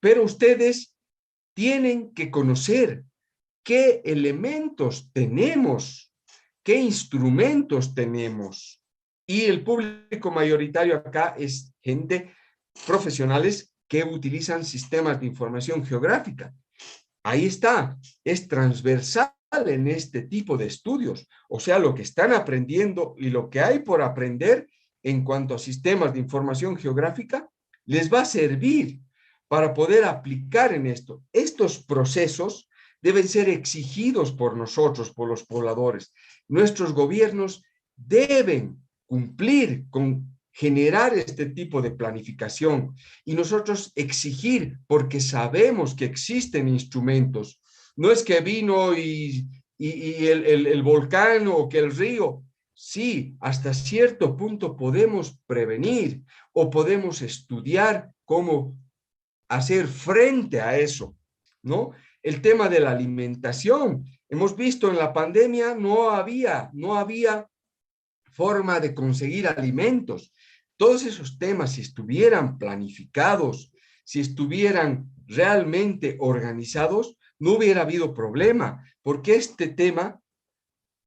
pero ustedes tienen que conocer qué elementos tenemos, qué instrumentos tenemos. Y el público mayoritario acá es gente profesionales que utilizan sistemas de información geográfica. Ahí está, es transversal en este tipo de estudios. O sea, lo que están aprendiendo y lo que hay por aprender en cuanto a sistemas de información geográfica les va a servir para poder aplicar en esto. Estos procesos deben ser exigidos por nosotros, por los pobladores. Nuestros gobiernos deben cumplir con generar este tipo de planificación y nosotros exigir, porque sabemos que existen instrumentos. No es que vino y el volcán o que el río. Sí, hasta cierto punto podemos prevenir o podemos estudiar cómo hacer frente a eso, ¿no? El tema de la alimentación. Hemos visto en la pandemia no había forma de conseguir alimentos. Todos esos temas, si estuvieran planificados, si estuvieran realmente organizados, no hubiera habido problema, porque este tema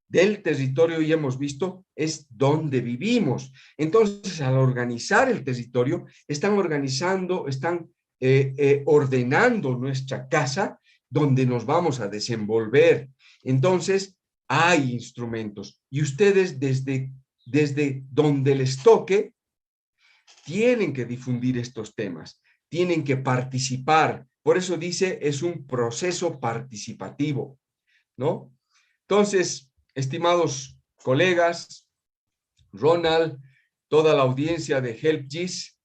del territorio, ya hemos visto, es donde vivimos. Entonces, al organizar el territorio, están organizando, están ordenando nuestra casa donde nos vamos a desenvolver. Entonces, hay instrumentos y ustedes desde donde les toque tienen que difundir estos temas, tienen que participar. Por eso dice, es un proceso participativo, ¿no? Entonces, estimados colegas, Ronald, toda la audiencia de HelpGIS,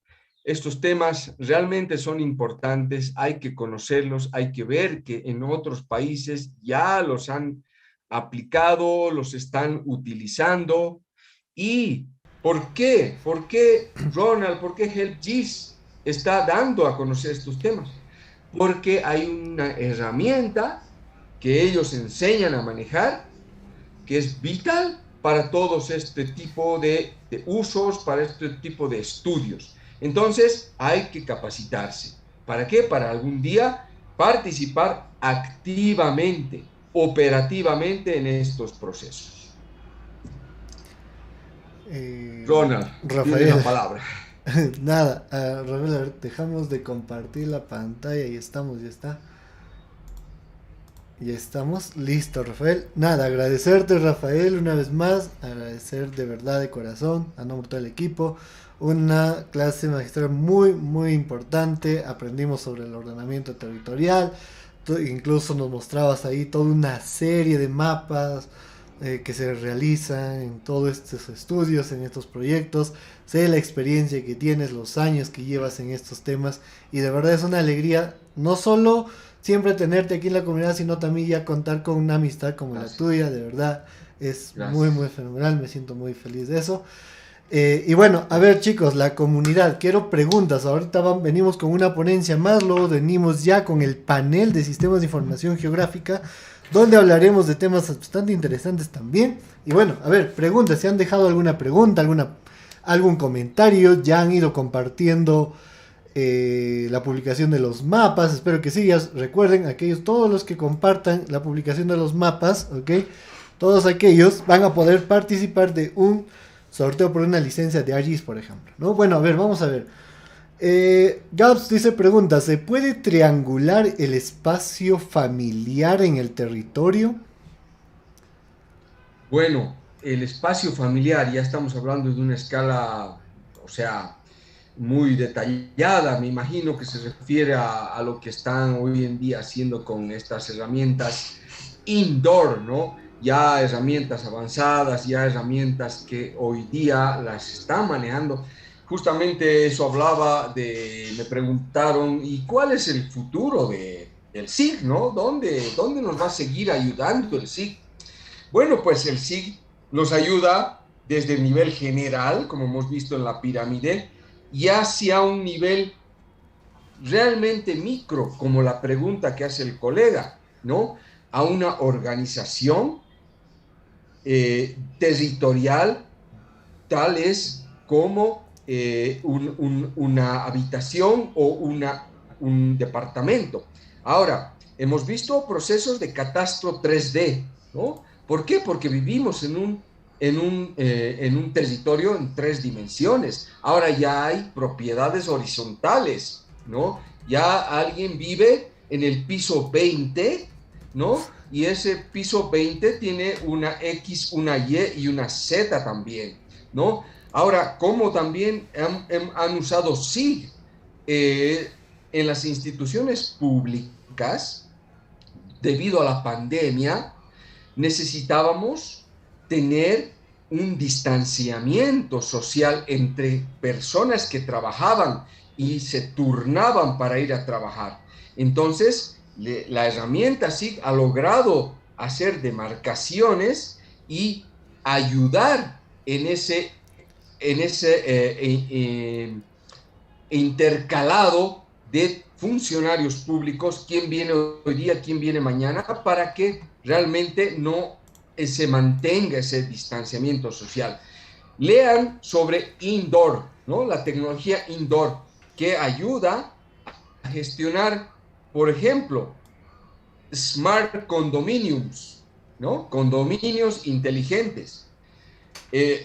estos temas realmente son importantes, hay que conocerlos, hay que ver que en otros países ya los han aplicado, los están utilizando. ¿Y por qué? ¿Por qué, Ronald, por qué HelpGIS está dando a conocer estos temas? Porque hay una herramienta que ellos enseñan a manejar que es vital para todos este tipo de usos, para este tipo de estudios. Entonces, hay que capacitarse. ¿Para qué? Para algún día participar activamente, operativamente en estos procesos. Ronald, Rafael, tienes la palabra. Nada, Rafael, a ver, dejamos de compartir la pantalla y estamos, ya está. Ya estamos, listo, Rafael. Nada, agradecerte, Rafael, una vez más, agradecer de verdad, de corazón, a nombre de todo el equipo. Una clase magistral muy, muy importante. Aprendimos sobre el ordenamiento territorial. Incluso nos mostrabas ahí toda una serie de mapas que se realizan en todos estos estudios, en estos proyectos. Sé la experiencia que tienes, los años que llevas en estos temas. Y de verdad es una alegría, no solo siempre tenerte aquí en la comunidad, sino también ya contar con una amistad como la tuya. De verdad es muy, muy fenomenal. Me siento muy feliz de eso. Y bueno, a ver chicos, la comunidad, quiero preguntas. Ahorita venimos con una ponencia más, luego venimos ya con el panel de sistemas de información geográfica, donde hablaremos de temas bastante interesantes también. Y bueno, a ver, preguntas, si han dejado alguna pregunta, algún comentario, ya han ido compartiendo la publicación de los mapas, espero que sí, ya recuerden, todos los que compartan la publicación de los mapas, ¿ok? Todos aquellos van a poder participar de un sorteo por una licencia de ArcGIS, por ejemplo, ¿no? Bueno, a ver, vamos a ver. Gabs dice, pregunta, ¿se puede triangular el espacio familiar en el territorio? Bueno, el espacio familiar, ya estamos hablando de una escala, o sea, muy detallada. Me imagino que se refiere a lo que están hoy en día haciendo con estas herramientas indoor, ¿no? Ya herramientas avanzadas, ya herramientas que hoy día las están manejando. Justamente eso hablaba me preguntaron, ¿y cuál es el futuro del SIG, ¿no? ¿Dónde nos va a seguir ayudando el SIG? Bueno, pues el SIG nos ayuda desde el nivel general, como hemos visto en la pirámide, y hacia un nivel realmente micro, como la pregunta que hace el colega, ¿no? A una organización territorial, tales como una habitación o un departamento. Ahora, hemos visto procesos de catastro 3D, ¿no? ¿Por qué? Porque vivimos en un territorio en 3 dimensiones. Ahora ya hay propiedades horizontales, ¿no? Ya alguien vive en el piso 20, ¿no? Y ese piso 20 tiene una X, una Y y una Z también, ¿no? Ahora, como también han usado SIG en las instituciones públicas, debido a la pandemia, necesitábamos tener un distanciamiento social entre personas que trabajaban y se turnaban para ir a trabajar. Entonces, la herramienta SIG ha logrado hacer demarcaciones y ayudar en ese intercalado de funcionarios públicos, quién viene hoy día, quién viene mañana, para que realmente no se mantenga ese distanciamiento social. Lean sobre indoor, ¿no? La tecnología indoor, que ayuda a gestionar, por ejemplo, smart condominiums, ¿no? Condominios inteligentes.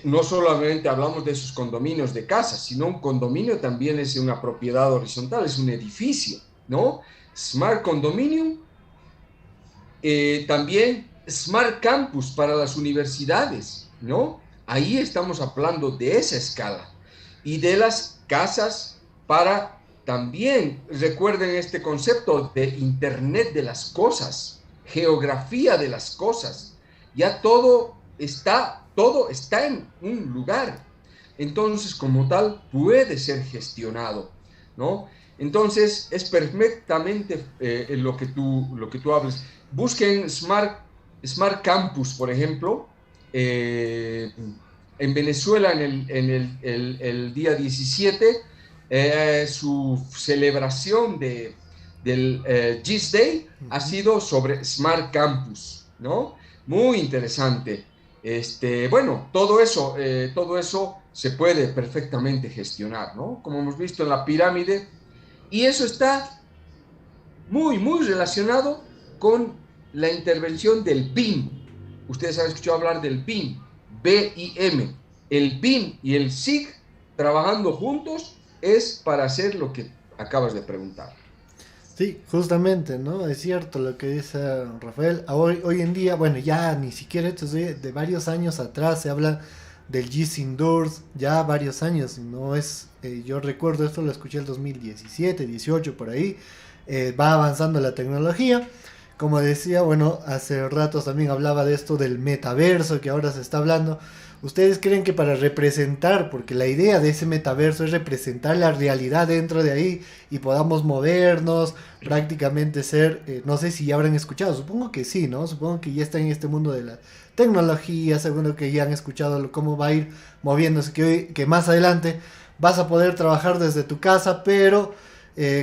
No solamente hablamos de esos condominios de casas, sino un condominio también es una propiedad horizontal, es un edificio, ¿no? Smart Condominium, también Smart Campus para las universidades, ¿no? Ahí estamos hablando de esa escala y de las casas para también, recuerden este concepto de Internet de las cosas, geografía de las cosas, ya todo está en un lugar. Entonces, como tal, puede ser gestionado, ¿no? Entonces, es perfectamente lo que tú hablas. Busquen Smart Campus, por ejemplo, en Venezuela el día 17, su celebración del GIS Day ha sido sobre Smart Campus, ¿no? Muy interesante. Bueno, todo eso se puede perfectamente gestionar, ¿no? Como hemos visto en la pirámide, y eso está muy relacionado con la intervención del BIM. Ustedes han escuchado hablar del BIM, B-I-M. El BIM y el SIG trabajando juntos es para hacer lo que acabas de preguntar. Sí, justamente, ¿no? Es cierto lo que dice Rafael. Hoy en día, bueno, ya ni siquiera esto es de varios años atrás se habla del GIS Indoors, ya varios años, no es, yo recuerdo esto lo escuché el 2017, 18 por ahí, va avanzando la tecnología. Como decía, bueno, hace ratos también hablaba de esto del metaverso que ahora se está hablando. ¿Ustedes creen que para representar, porque la idea de ese metaverso es representar la realidad dentro de ahí y podamos movernos, prácticamente ser, no sé si ya habrán escuchado, supongo que sí, ¿no? Supongo que ya están en este mundo de la tecnología, seguro que ya han escuchado cómo va a ir moviéndose, que más adelante vas a poder trabajar desde tu casa, pero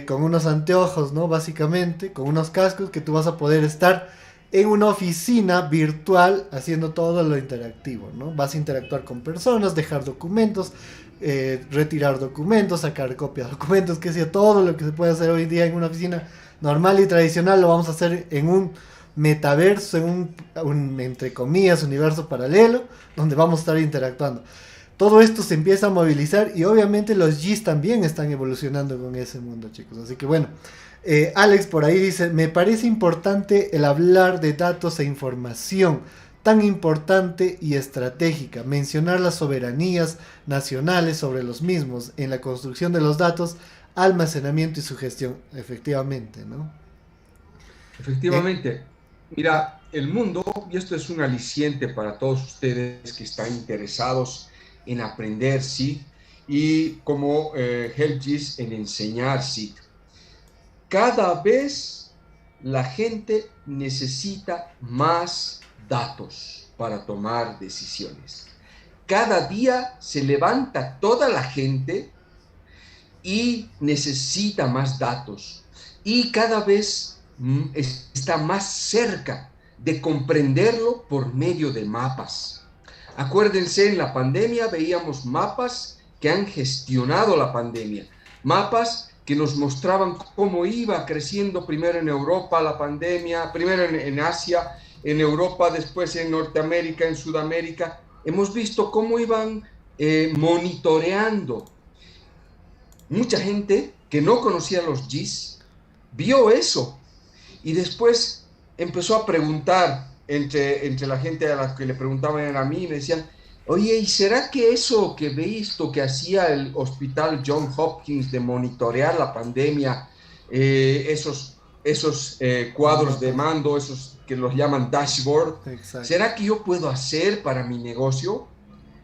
con unos anteojos, ¿no? Básicamente, con unos cascos que tú vas a poder estar en una oficina virtual haciendo todo lo interactivo, ¿no? Vas a interactuar con personas, dejar documentos, retirar documentos, sacar copias de documentos, que sea todo lo que se puede hacer hoy en día en una oficina normal y tradicional, lo vamos a hacer en un metaverso, en un entre comillas, universo paralelo, donde vamos a estar interactuando. Todo esto se empieza a movilizar y obviamente los GIS también están evolucionando con ese mundo, chicos. Así que bueno, Alex por ahí dice, me parece importante el hablar de datos e información tan importante y estratégica, mencionar las soberanías nacionales sobre los mismos en la construcción de los datos, almacenamiento y su gestión, efectivamente, ¿no? Efectivamente, mira, el mundo, y esto es un aliciente para todos ustedes que están interesados en aprender SIG y como HelpGIS en enseñar SIG. Cada vez la gente necesita más datos. para tomar decisiones. Cada día se levanta toda la gente y necesita más datos y cada vez está más cerca de comprenderlo por medio de mapas. Acuérdense, en la pandemia veíamos mapas que han gestionado la pandemia, mapas que nos mostraban cómo iba creciendo primero en Europa la pandemia, primero en Asia, en Europa, después en Norteamérica, en Sudamérica. Hemos visto cómo iban monitoreando. Mucha gente que no conocía los GIS vio eso y después empezó a preguntar entre la gente a la que le preguntaban a mí, me decían, oye, ¿y será que eso que he visto que hacía el hospital John Hopkins de monitorear la pandemia, esos cuadros de mando, esos que los llaman dashboard, Exacto. ¿será que yo puedo hacer para mi negocio?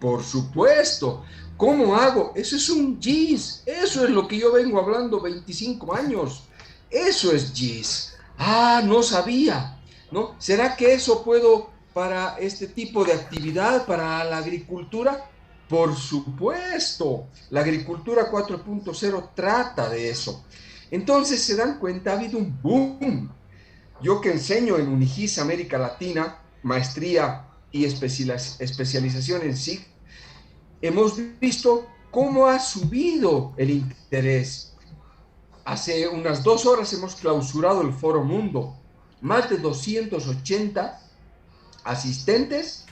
Por supuesto. ¿Cómo hago? Eso es un GIS. Eso es lo que yo vengo hablando 25 años. Eso es GIS. Ah, no sabía, ¿no? ¿Será que eso puedo para este tipo de actividad, para la agricultura? Por supuesto. La agricultura 4.0 trata de eso. Entonces, se dan cuenta, ha habido un boom. Yo que enseño en Unigis América Latina, maestría y especialización en SIG, hemos visto cómo ha subido el interés. Hace unas 2 horas hemos clausurado el Foro Mundo. Más de 280 asistentes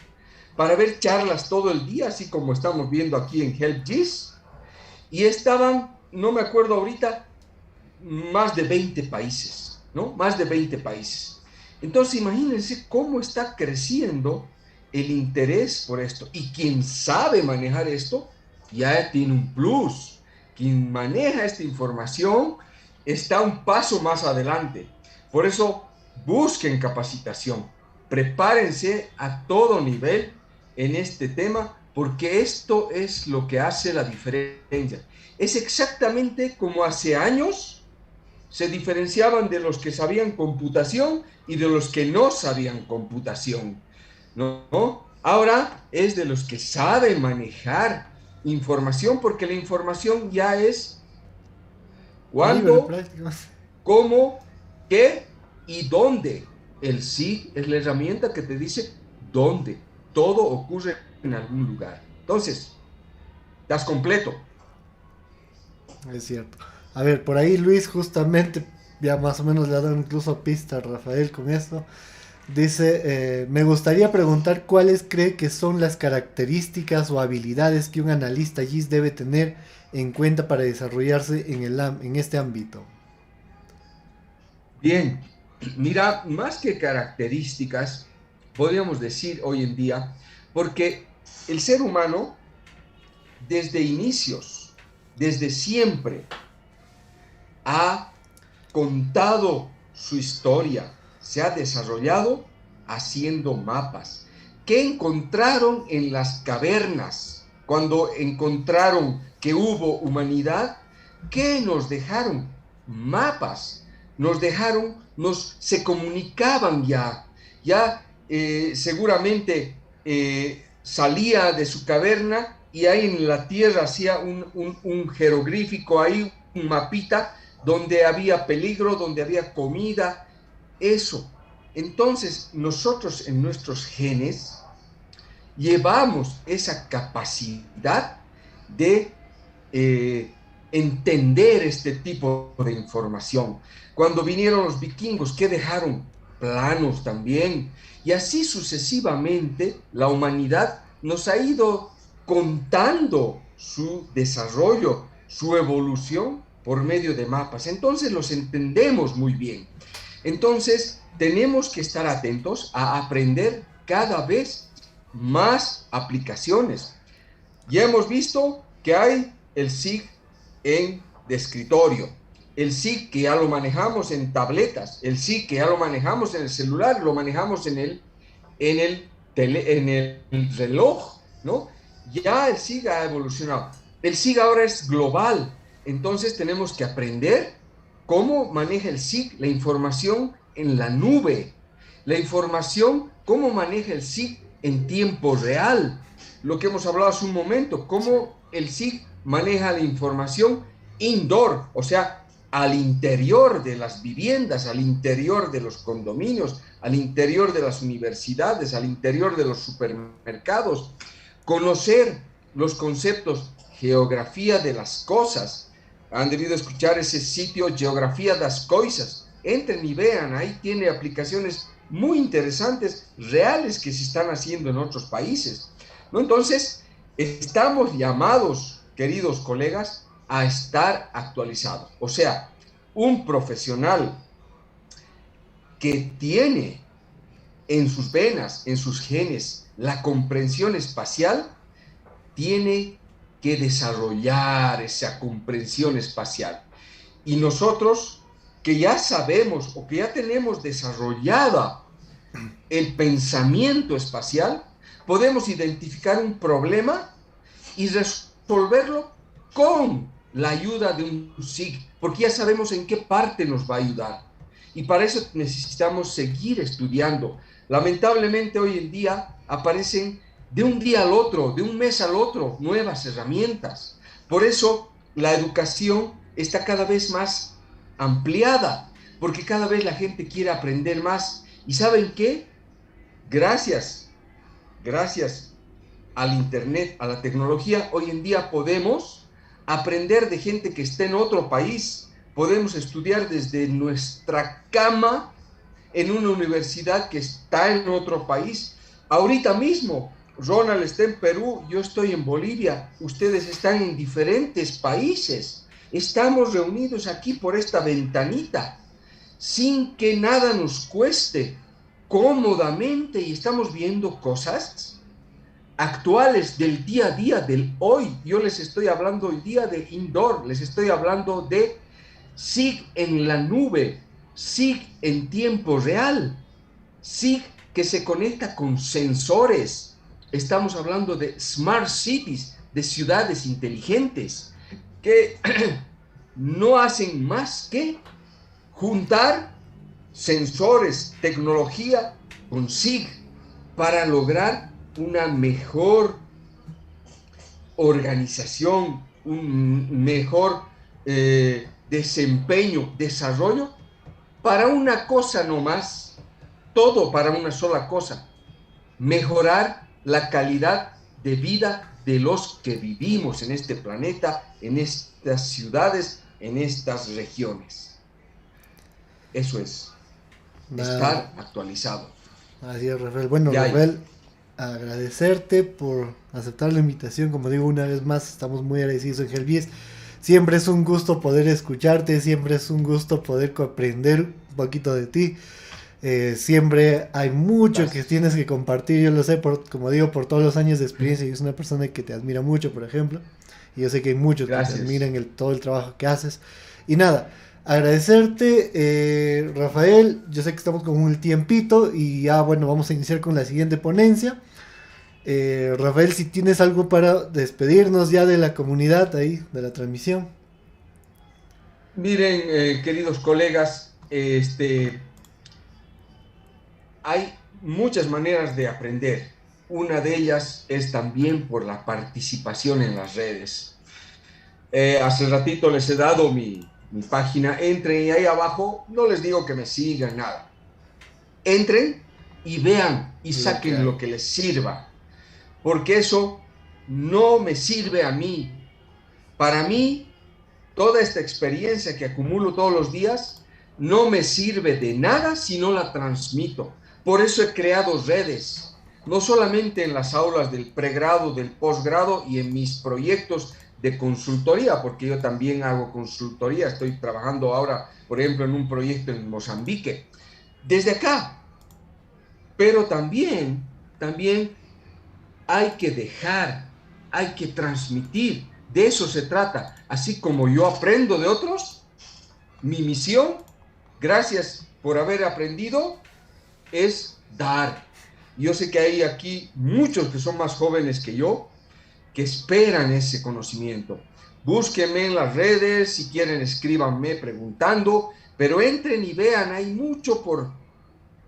para ver charlas todo el día, así como estamos viendo aquí en HelpGIS. Y estaban, no me acuerdo ahorita, más de 20 países, ¿no? Más de 20 países. Entonces, imagínense cómo está creciendo el interés por esto. Y quien sabe manejar esto, ya tiene un plus. Quien maneja esta información está un paso más adelante. Por eso, busquen capacitación. Prepárense a todo nivel en este tema, porque esto es lo que hace la diferencia. Es exactamente como hace años se diferenciaban de los que sabían computación y de los que no sabían computación, ¿no? Ahora es de los que saben manejar información, porque la información ya es cuándo, cómo, qué y dónde. El SIG es la herramienta que te dice dónde. Todo ocurre en algún lugar. Entonces, estás completo. Es cierto. A ver, por ahí Luis justamente ya más o menos le ha dado incluso pista a Rafael con esto. Dice, me gustaría preguntar cuáles cree que son las características o habilidades que un analista GIS debe tener en cuenta para desarrollarse en este ámbito. Bien, mira, más que características, podríamos decir hoy en día, porque el ser humano, desde inicios, desde siempre, ha contado su historia, se ha desarrollado haciendo mapas. ¿Qué encontraron en las cavernas cuando encontraron que hubo humanidad? ¿Qué nos dejaron? Mapas. Nos dejaron, se comunicaban ya seguramente salía de su caverna y ahí en la tierra hacía un jeroglífico, ahí un mapita donde había peligro, donde había comida, eso. Entonces nosotros en nuestros genes llevamos esa capacidad de entender este tipo de información. Cuando vinieron los vikingos, ¿qué dejaron? Planos también. Y así sucesivamente la humanidad nos ha ido contando su desarrollo, su evolución por medio de mapas. Entonces los entendemos muy bien. Entonces tenemos que estar atentos a aprender cada vez más aplicaciones. Ya hemos visto que hay el SIG de escritorio, el SIG que ya lo manejamos en tabletas, el SIG que ya lo manejamos en el celular, lo manejamos en el reloj, ¿no? Ya el SIG ha evolucionado. El SIG ahora es global, entonces tenemos que aprender cómo maneja el SIG la información en la nube, la información, cómo maneja el SIG en tiempo real. Lo que hemos hablado hace un momento, cómo el SIG maneja la información indoor, o sea, al interior de las viviendas, al interior de los condominios, al interior de las universidades, al interior de los supermercados. Conocer los conceptos geografía de las cosas. Han debido escuchar ese sitio Geografía das Coisas. Entren y vean, ahí tiene aplicaciones muy interesantes, reales, que se están haciendo en otros países, ¿no? Entonces, estamos llamados, queridos colegas, a estar actualizados. O sea, un profesional que tiene en sus venas, en sus genes, la comprensión espacial, tiene que desarrollar esa comprensión espacial. Y nosotros, que ya sabemos o que ya tenemos desarrollada el pensamiento espacial, podemos identificar un problema y resolverlo con la ayuda de un SIG, porque ya sabemos en qué parte nos va a ayudar. Y para eso necesitamos seguir estudiando. Lamentablemente hoy en día aparecen de un día al otro, de un mes al otro, nuevas herramientas. Por eso la educación está cada vez más ampliada, porque cada vez la gente quiere aprender más. ¿Y saben qué? Gracias al internet, a la tecnología, hoy en día podemos aprender de gente que está en otro país. Podemos estudiar desde nuestra cama en una universidad que está en otro país. Ahorita mismo, Ronald está en Perú, yo estoy en Bolivia, ustedes están en diferentes países. Estamos reunidos aquí por esta ventanita, sin que nada nos cueste, cómodamente, y estamos viendo cosas actuales del día a día, del hoy. Yo les estoy hablando hoy día de indoor, les estoy hablando de SIG en la nube, SIG en tiempo real, SIG que se conecta con sensores. Estamos hablando de smart cities, de ciudades inteligentes, que no hacen más que juntar sensores, tecnología con SIG para lograr una mejor organización, un mejor desempeño, desarrollo, para una cosa no más, todo para una sola cosa: mejorar la calidad de vida de los que vivimos en este planeta, en estas ciudades, en estas regiones. Eso es, estar actualizado. Así es, Rafael. Bueno, Rafael, agradecerte por aceptar la invitación. Como digo, una vez más, estamos muy agradecidos en Helbies. Siempre es un gusto poder escucharte, siempre es un gusto poder aprender un poquito de ti. Siempre hay mucho Gracias. Que tienes que compartir. Yo lo sé, como digo, por todos los años de experiencia. Y es una persona que te admira mucho, por ejemplo. Y yo sé que hay muchos Gracias. Que te admiran todo el trabajo que haces. Y nada, agradecerte, Rafael. Yo sé que estamos con un tiempito y ya, bueno, vamos a iniciar con la siguiente ponencia. Rafael, si tienes algo para despedirnos ya de la comunidad ahí, de la transmisión. Miren, queridos colegas, hay muchas maneras de aprender. Una de ellas es también por la participación en las redes. Hace ratito les he dado mi página. Entren y ahí abajo, no les digo que me sigan, nada. Entren y vean y saquen lo que les sirva. Porque eso no me sirve a mí. Para mí, toda esta experiencia que acumulo todos los días no me sirve de nada si no la transmito. Por eso he creado redes, no solamente en las aulas del pregrado, del posgrado y en mis proyectos de consultoría, porque yo también hago consultoría. Estoy trabajando ahora, por ejemplo, en un proyecto en Mozambique, desde acá. Pero también hay que dejar, hay que transmitir. De eso se trata. Así como yo aprendo de otros, mi misión, gracias por haber aprendido, es dar. Yo sé que hay aquí muchos que son más jóvenes que yo, que esperan ese conocimiento. Búsquenme en las redes, si quieren escríbanme preguntando, pero entren y vean, hay mucho por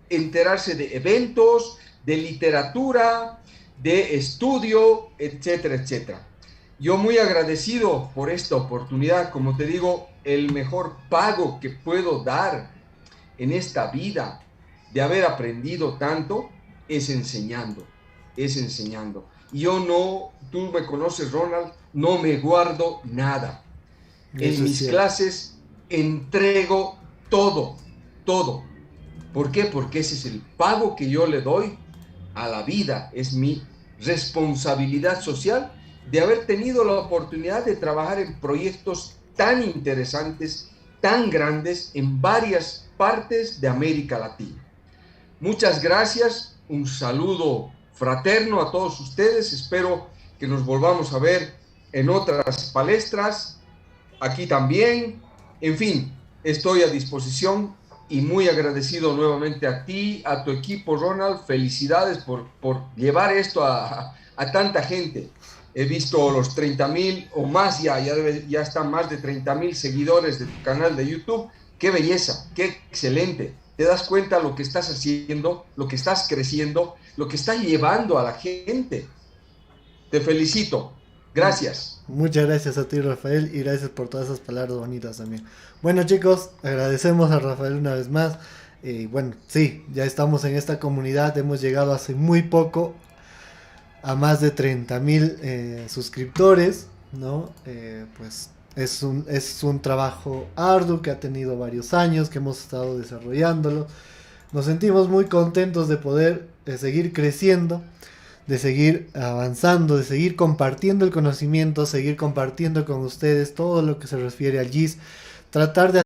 enterarse de eventos, de literatura, de estudio, etcétera, etcétera. Yo muy agradecido por esta oportunidad. Como te digo, el mejor pago que puedo dar en esta vida de haber aprendido tanto es enseñando, es enseñando. Yo no, tú me conoces, Ronald, no me guardo nada. En Eso es mis cierto. clases entrego todo, todo. ¿Por qué? Porque ese es el pago que yo le doy a la vida, es mi responsabilidad social de haber tenido la oportunidad de trabajar en proyectos tan interesantes, tan grandes en varias partes de América Latina. Muchas gracias, un saludo fraterno a todos ustedes, espero que nos volvamos a ver en otras palestras, aquí también, en fin, estoy a disposición y muy agradecido nuevamente a ti, a tu equipo, Ronald, felicidades por llevar esto a tanta gente. He visto los 30,000 o más, ya están más de 30,000 seguidores de tu canal de YouTube. Qué belleza, qué excelente. Te das cuenta lo que estás haciendo, lo que estás creciendo, lo que estás llevando a la gente. Te felicito. Gracias. Muchas gracias a ti, Rafael, y gracias por todas esas palabras bonitas también. Bueno, chicos, agradecemos a Rafael una vez más. Bueno, sí, ya estamos en esta comunidad, hemos llegado hace muy poco a más de 30,000 suscriptores, ¿no? Pues es un trabajo arduo que ha tenido varios años, que hemos estado desarrollándolo. Nos sentimos muy contentos de poder seguir creciendo, de seguir avanzando, de seguir compartiendo el conocimiento, seguir compartiendo con ustedes todo lo que se refiere al GIS, tratar de